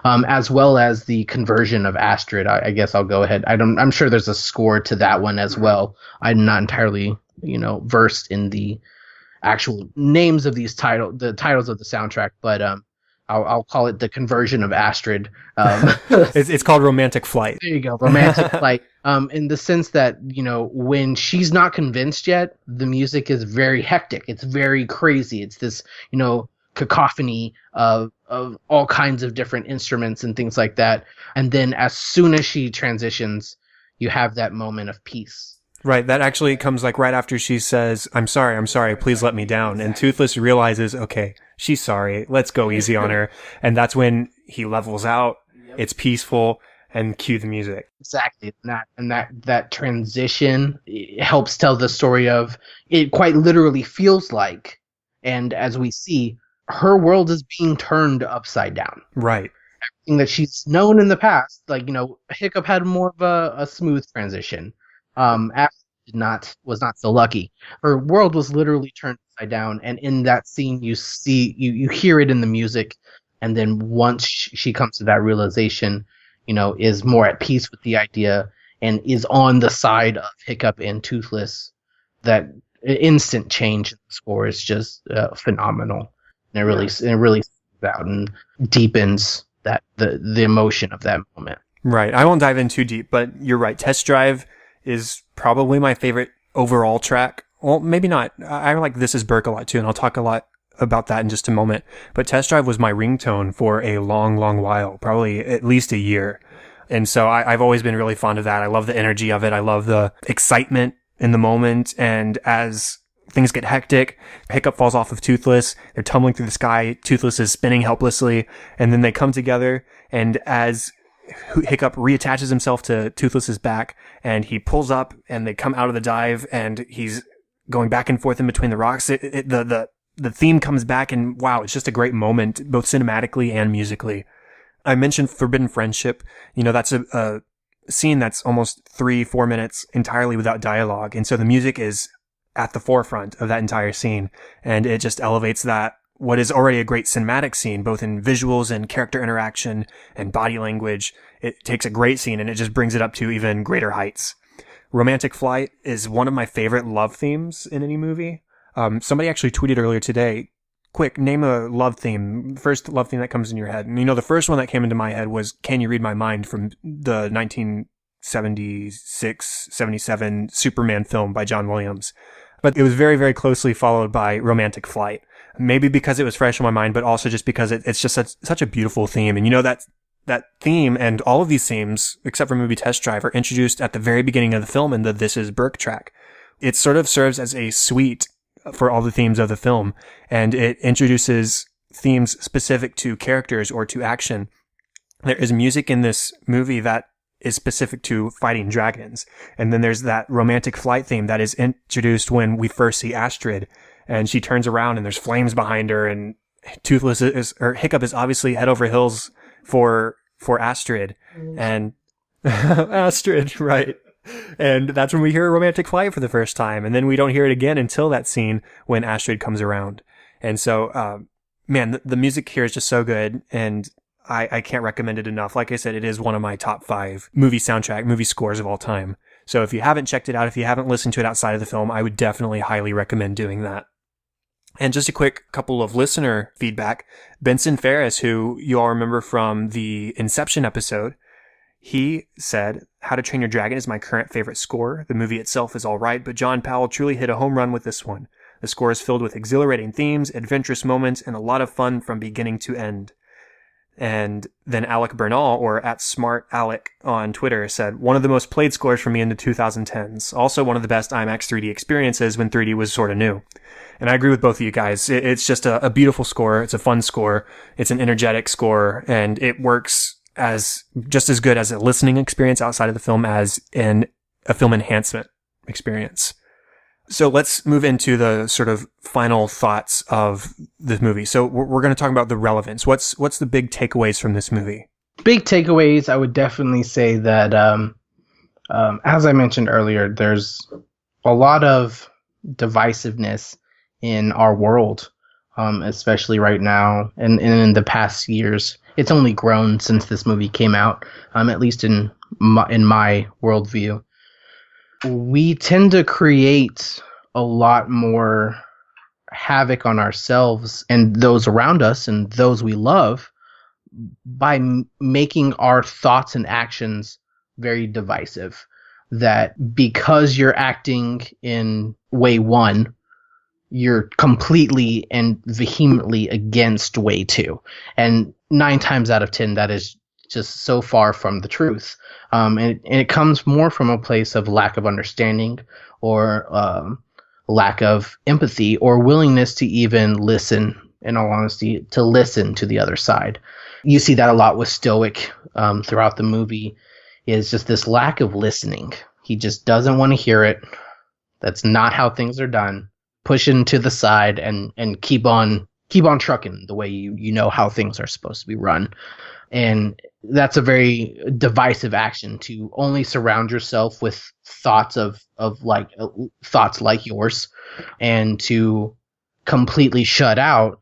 as well as the conversion of Astrid. I guess I'll go ahead. I'm sure there's a score to that one as well. I'm not entirely versed in the actual names of the titles of the soundtrack, but I'll call it the conversion of Astrid. It's called Romantic Flight. There you go, Romantic Flight. In the sense that when she's not convinced yet, the music is very hectic. It's very crazy. It's this cacophony of all kinds of different instruments and things like that. And then as soon as she transitions, you have that moment of peace. Right, that actually comes like right after she says, I'm sorry, please let me down. And Toothless realizes, okay, she's sorry, let's go easy on her. And that's when he levels out. It's peaceful. and cue the music. Exactly. And that transition helps tell the story of it quite literally feels like, and as we see, her world is being turned upside down. Right. Everything that she's known in the past, like, Hiccup had more of a smooth transition. Ashley was not so lucky. Her world was literally turned upside down, and in that scene you hear it in the music, and then once she comes to that realization, is more at peace with the idea and is on the side of Hiccup and Toothless, that instant change in the score is just phenomenal. And it really stands out and deepens that the emotion of that moment. Right. I won't dive in too deep, but you're right. Test Drive is probably my favorite overall track. Well, maybe not. I like This Is Burke a lot too, and I'll talk a lot about that in just a moment. But Test Drive was my ringtone for a long, long while, probably at least a year. And so I've always been really fond of that. I love the energy of it. I love the excitement in the moment. And as things get hectic, Hiccup falls off of Toothless. They're tumbling through the sky. Toothless is spinning helplessly. And then they come together. And as Hiccup reattaches himself to Toothless's back, and he pulls up, and they come out of the dive, and he's going back and forth in between the rocks. The theme comes back, and wow, it's just a great moment, both cinematically and musically. I mentioned Forbidden Friendship. That's a scene that's almost 3-4 minutes entirely without dialogue. And so the music is at the forefront of that entire scene. And it just elevates what is already a great cinematic scene, both in visuals and character interaction and body language. It takes a great scene and it just brings it up to even greater heights. Romantic Flight is one of my favorite love themes in any movie. Somebody actually tweeted earlier today, quick, name a love theme, first love theme that comes in your head. And the first one that came into my head was Can You Read My Mind from the 1976-77 Superman film by John Williams. But it was very, very closely followed by Romantic Flight. Maybe because it was fresh on my mind, but also just because it's just such a beautiful theme. And that theme and all of these themes, except for movie Test Drive, are introduced at the very beginning of the film in the This Is Burke track. It sort of serves as a suite for all the themes of the film, and it introduces themes specific to characters or to action. There is music in this movie that is specific to fighting dragons, and then there's that Romantic Flight theme that is introduced when we first see Astrid, and she turns around and there's flames behind her, and Hiccup is obviously head over heels for Astrid, and Astrid, right? And that's when we hear Romantic Flight for the first time. And then we don't hear it again until that scene when Astrid comes around. And so, the music here is just so good. And I can't recommend it enough. Like I said, it is one of my top 5 movie scores of all time. So if you haven't checked it out, if you haven't listened to it outside of the film, I would definitely highly recommend doing that. And just a quick couple of listener feedback. Benson Ferris, who you all remember from the Inception episode, he said, How to Train Your Dragon is my current favorite score. The movie itself is all right, but John Powell truly hit a home run with this one. The score is filled with exhilarating themes, adventurous moments, and a lot of fun from beginning to end. And then Alec Bernal, or @SmartAlec on Twitter, said, one of the most played scores for me in the 2010s. Also one of the best IMAX 3D experiences when 3D was sort of new. And I agree with both of you guys. It's just a beautiful score. It's a fun score. It's an energetic score, and it works as just as good as a listening experience outside of the film as a film enhancement experience. So let's move into the sort of final thoughts of this movie. So we're going to talk about the relevance. What's the big takeaways from this movie? Big takeaways, I would definitely say that, as I mentioned earlier, there's a lot of divisiveness in our world, especially right now and in the past years. It's only grown since this movie came out, at least in my worldview. We tend to create a lot more havoc on ourselves and those around us and those we love by making our thoughts and actions very divisive. That because you're acting in way one, you're completely and vehemently against way 2. And 9 times out of 10, that is just so far from the truth. And it comes more from a place of lack of understanding or lack of empathy or willingness to even listen, in all honesty, to listen to the other side. You see that a lot with Stoic throughout the movie, is just this lack of listening. He just doesn't want to hear it. That's not how things are done. Push it to the side and keep on trucking the way you know how things are supposed to be run. And that's a very divisive action, to only surround yourself with thoughts thoughts like yours, and to completely shut out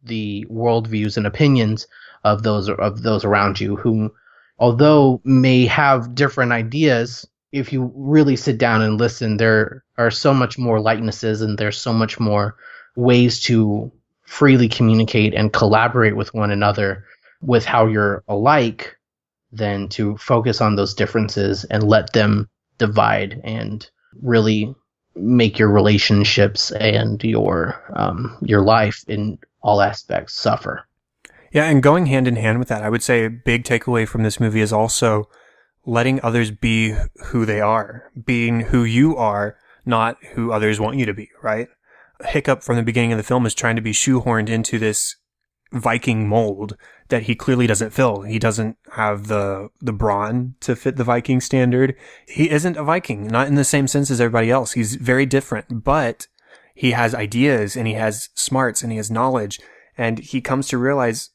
the worldviews and opinions of those around you, who, although may have different ideas, if you really sit down and listen, there are so much more likenesses, and there's so much more ways to freely communicate and collaborate with one another with how you're alike, than to focus on those differences and let them divide and really make your relationships and your life in all aspects suffer. Yeah, and going hand in hand with that, I would say a big takeaway from this movie is also letting others be who they are, being who you are, not who others want you to be, right? Hiccup from the beginning of the film is trying to be shoehorned into this Viking mold that he clearly doesn't fill. He doesn't have the brawn to fit the Viking standard. He isn't a Viking, not in the same sense as everybody else. He's very different, but he has ideas and he has smarts and he has knowledge, and he comes to realize,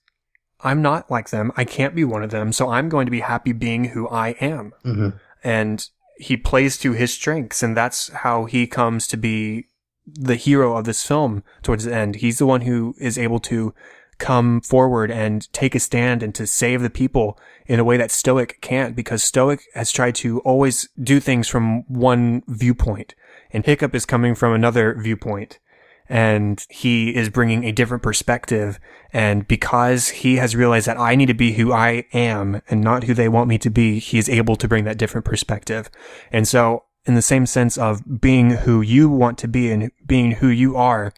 I'm not like them. I can't be one of them. So I'm going to be happy being who I am. Mm-hmm. And he plays to his strengths, and that's how he comes to be the hero of this film towards the end. He's the one who is able to come forward and take a stand and to save the people in a way that Stoic can't, because Stoic has tried to always do things from one viewpoint, and Hiccup is coming from another viewpoint, and he is bringing a different perspective. And because he has realized that I need to be who I am and not who they want me to be, he is able to bring that different perspective. And so in the same sense of being who you want to be and being who you are,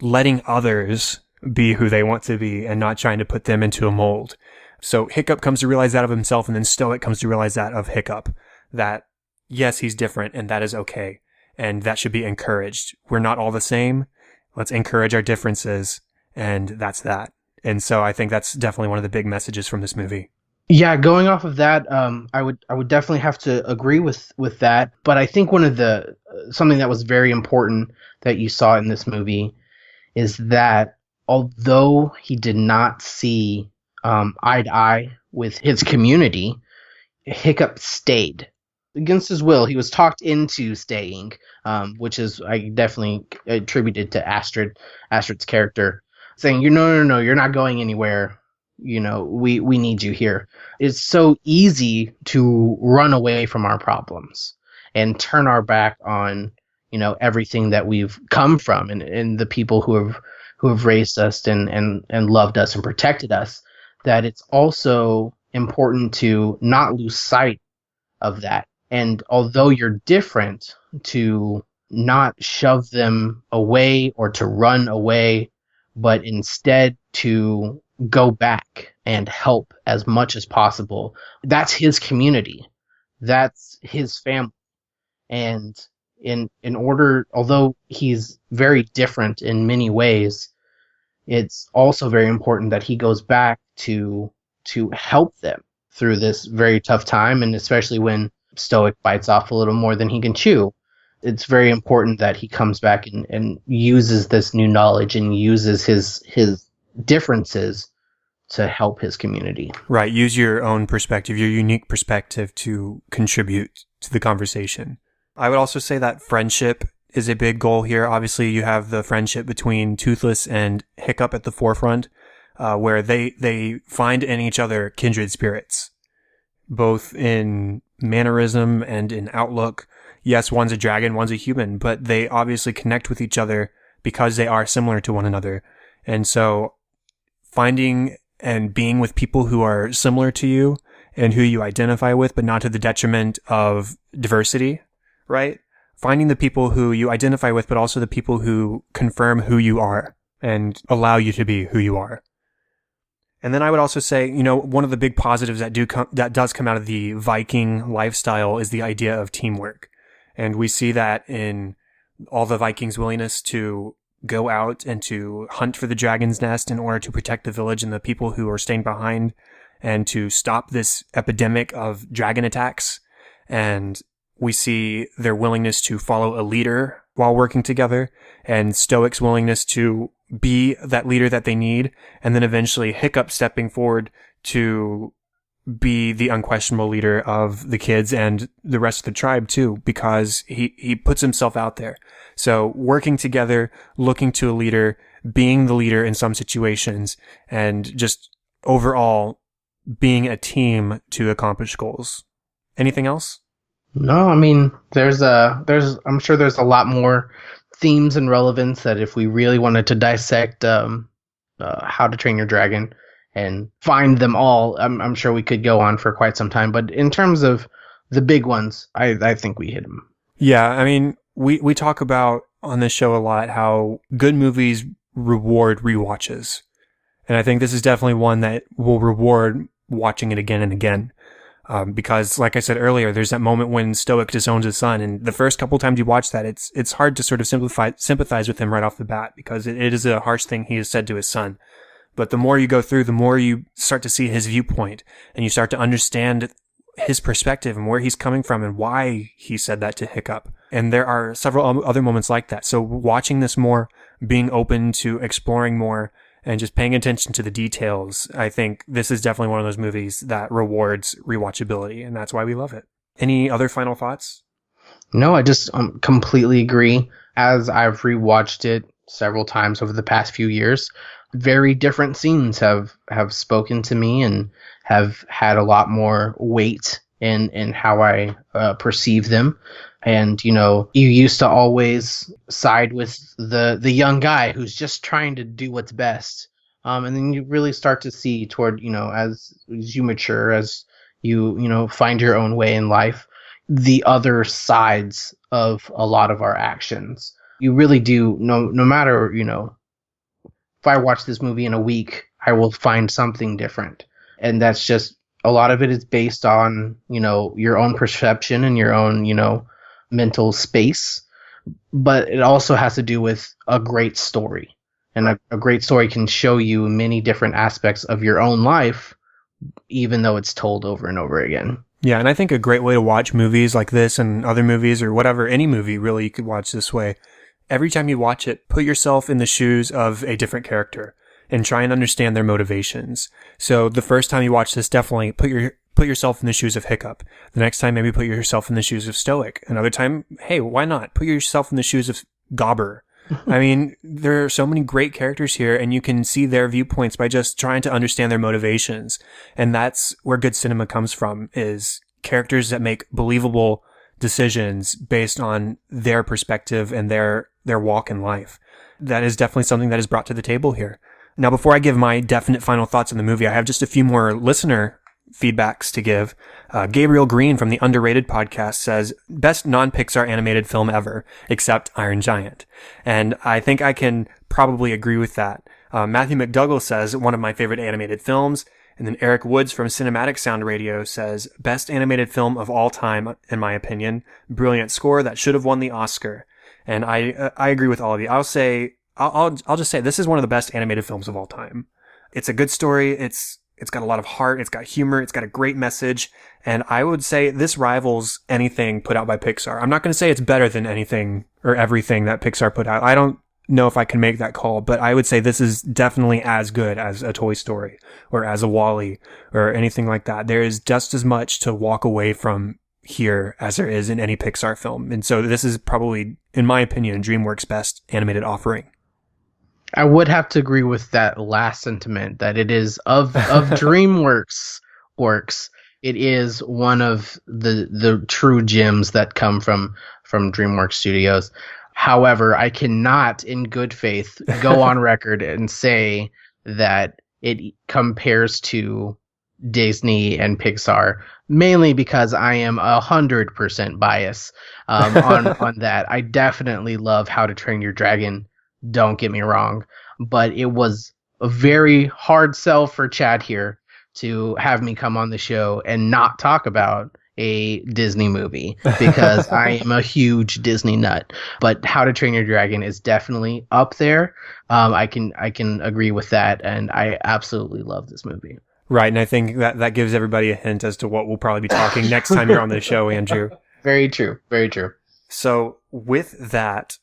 letting others be who they want to be and not trying to put them into a mold. So Hiccup comes to realize that of himself, and then Stoic comes to realize that of Hiccup, that yes, he's different, and that is okay. And that should be encouraged. We're not all the same. Let's encourage our differences. And that's that. And so I think that's definitely one of the big messages from this movie. Yeah, going off of that, I would definitely have to agree with that. But I think one of the something that was very important that you saw in this movie is that although he did not see eye to eye with his community, Hiccup stayed against his will. He was talked into staying, which is I definitely attributed to Astrid's character, saying, no, you're not going anywhere. We need you here. It's so easy to run away from our problems and turn our back on, everything that we've come from and the people who have raised us and loved us and protected us. That it's also important to not lose sight of that. And although you're different, to not shove them away or to run away, but instead to go back and help as much as possible. That's his community. That's his family. And in order, although he's very different in many ways, it's also very important that he goes back to help them through this very tough time, and especially when Stoic bites off a little more than he can chew. It's very important that he comes back and uses this new knowledge and uses his differences to help his community. Right. Use your own perspective, your unique perspective to contribute to the conversation. I would also say that friendship is a big goal here. Obviously, you have the friendship between Toothless and Hiccup at the forefront, where they find in each other kindred spirits, both in mannerism and in outlook. Yes, one's a dragon, one's a human, but they obviously connect with each other because they are similar to one another. And so finding and being with people who are similar to you and who you identify with, but not to the detriment of diversity, right? Finding the people who you identify with, but also the people who confirm who you are and allow you to be who you are. And then I would also say, one of the big positives that does come out of the Viking lifestyle is the idea of teamwork. And we see that in all the Vikings' willingness to go out and to hunt for the dragon's nest in order to protect the village and the people who are staying behind and to stop this epidemic of dragon attacks. And we see their willingness to follow a leader while working together, and Stoic's willingness to be that leader that they need, and then eventually Hiccup stepping forward to be the unquestionable leader of the kids and the rest of the tribe too, because he puts himself out there. So working together, looking to a leader, being the leader in some situations, and just overall being a team to accomplish goals. Anything else? No, I mean, I'm sure there's a lot more themes and relevance that if we really wanted to dissect How to Train Your Dragon and find them all, I'm sure we could go on for quite some time. But in terms of the big ones, I think we hit them. Yeah, I mean, we talk about on this show a lot how good movies reward rewatches. And I think this is definitely one that will reward watching it again and again. Because, like I said earlier, there's that moment when Stoic disowns his son, and the first couple times you watch that, it's hard to sort of sympathize with him right off the bat, because it is a harsh thing he has said to his son. But the more you go through, the more you start to see his viewpoint, and you start to understand his perspective and where he's coming from and why he said that to Hiccup. And there are several other moments like that. So watching this more, being open to exploring more, and just paying attention to the details, I think this is definitely one of those movies that rewards rewatchability, and that's why we love it. Any other final thoughts? No, I just completely agree. As I've rewatched it several times over the past few years, very different scenes have spoken to me and have had a lot more weight in how I perceive them. And, you used to always side with the young guy who's just trying to do what's best. And then you really start to see toward, as you mature, as you find your own way in life, the other sides of a lot of our actions. You really do, no matter, if I watch this movie in a week, I will find something different. And that's just, a lot of it is based on, your own perception and your own, mental space, but it also has to do with a great story. And a great story can show you many different aspects of your own life, even though it's told over and over again. Yeah, and I think a great way to watch movies like this and other movies or whatever, any movie really you could watch this way. Every time you watch it, put yourself in the shoes of a different character and try and understand their motivations. So the first time you watch this, definitely put yourself in the shoes of Hiccup. The next time, maybe put yourself in the shoes of Stoic. Another time, hey, why not? Put yourself in the shoes of Gobber. I mean, there are so many great characters here, and you can see their viewpoints by just trying to understand their motivations. And that's where good cinema comes from, is characters that make believable decisions based on their perspective and their walk in life. That is definitely something that is brought to the table here. Now, before I give my definite final thoughts on the movie, I have just a few more listener feedbacks to give. Gabriel Green from the Underrated Podcast says, best non-Pixar animated film ever, except Iron Giant. And I think I can probably agree with that. Matthew McDougall says, one of my favorite animated films. And then Eric Woods from Cinematic Sound Radio says, best animated film of all time, in my opinion. Brilliant score that should have won the Oscar. And I agree with all of you. I'll just say this is one of the best animated films of all time. It's a good story. It's got a lot of heart. It's got humor. It's got a great message. And I would say this rivals anything put out by Pixar. I'm not going to say it's better than anything or everything that Pixar put out. I don't know if I can make that call, but I would say this is definitely as good as a Toy Story or as a WALL-E or anything like that. There is just as much to walk away from here as there is in any Pixar film. And so this is probably, in my opinion, DreamWorks' best animated offering. I would have to agree with that last sentiment, that it is of DreamWorks works. It is one of the true gems that come from DreamWorks Studios. However, I cannot, in good faith, go on record and say that it compares to Disney and Pixar, mainly because I am 100% biased on that. I definitely love How to Train Your Dragon. Don't get me wrong, but it was a very hard sell for Chad here to have me come on the show and not talk about a Disney movie because I am a huge Disney nut. But How to Train Your Dragon is definitely up there. I can agree with that, and I absolutely love this movie. Right, and I think that gives everybody a hint as to what we'll probably be talking next time you're on the show, Andrew. Very true. Very true. So with that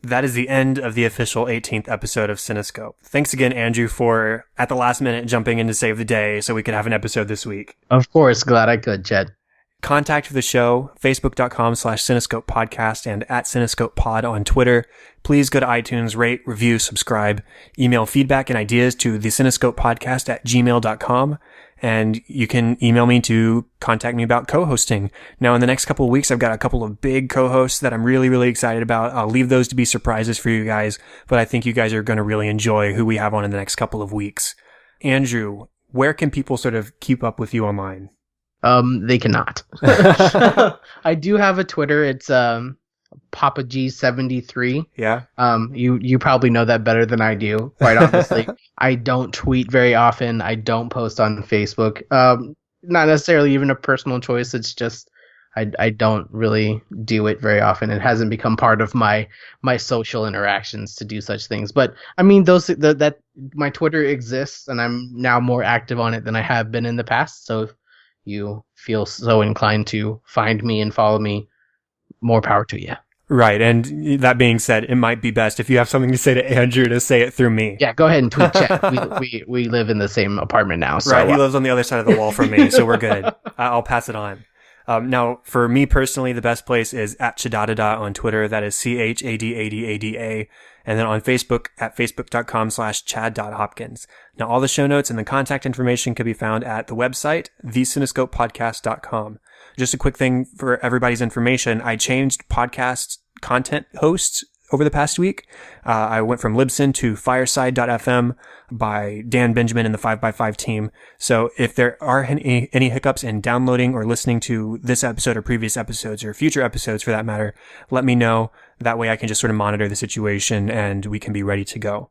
is the end of the official 18th episode of Cinescope. Thanks again, Andrew, for at the last minute jumping in to save the day so we could have an episode this week. Of course. Glad I could, Chad. Contact for the show, facebook.com/Cinescope Podcast and at Cinescope Pod on Twitter. Please go to iTunes, rate, review, subscribe, email feedback and ideas to the Cinescope Podcast at gmail.com. And you can email me to contact me about co-hosting. Now, in the next couple of weeks, I've got a couple of big co-hosts that I'm really, really excited about. I'll leave those to be surprises for you guys, but I think you guys are going to really enjoy who we have on in the next couple of weeks. Andrew, where can people sort of keep up with you online? They cannot. I do have a Twitter. It's Papa G73. Yeah. You probably know that better than I do, quite honestly. I don't tweet very often. I don't post on Facebook. Not necessarily even a personal choice. It's just I don't really do it very often. It hasn't become part of my social interactions to do such things. But I mean, that my Twitter exists, and I'm now more active on it than I have been in the past. So if you feel so inclined to find me and follow me, more power to you. Right. And that being said, it might be best if you have something to say to Andrew to say it through me. Yeah, go ahead and tweet chat. We live in the same apartment now. So, right. He lives on the other side of the wall from me, so we're good. I'll pass it on. Now, for me personally, the best place is at Chadadada on Twitter. That is CHADADADA. And then on Facebook at facebook.com/chad.hopkins. Now, all the show notes and the contact information can be found at the website, thecinescopepodcast.com. Just a quick thing for everybody's information. I changed podcast content hosts over the past week. I went from Libsyn to Fireside.fm by Dan Benjamin and the 5x5 team. So if there are any hiccups in downloading or listening to this episode or previous episodes or future episodes for that matter, let me know. That way I can just sort of monitor the situation and we can be ready to go.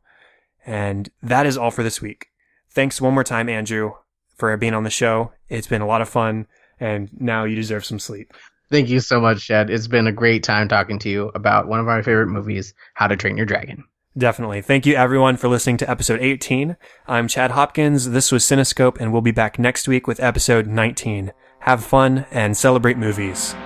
And that is all for this week. Thanks one more time, Andrew, for being on the show. It's been a lot of fun, and now you deserve some sleep. Thank you so much, Chad. It's been a great time talking to you about one of our favorite movies, How to Train Your Dragon. Definitely. Thank you, everyone, for listening to episode 18. I'm Chad Hopkins. This was Cinescope, and we'll be back next week with episode 19. Have fun and celebrate movies.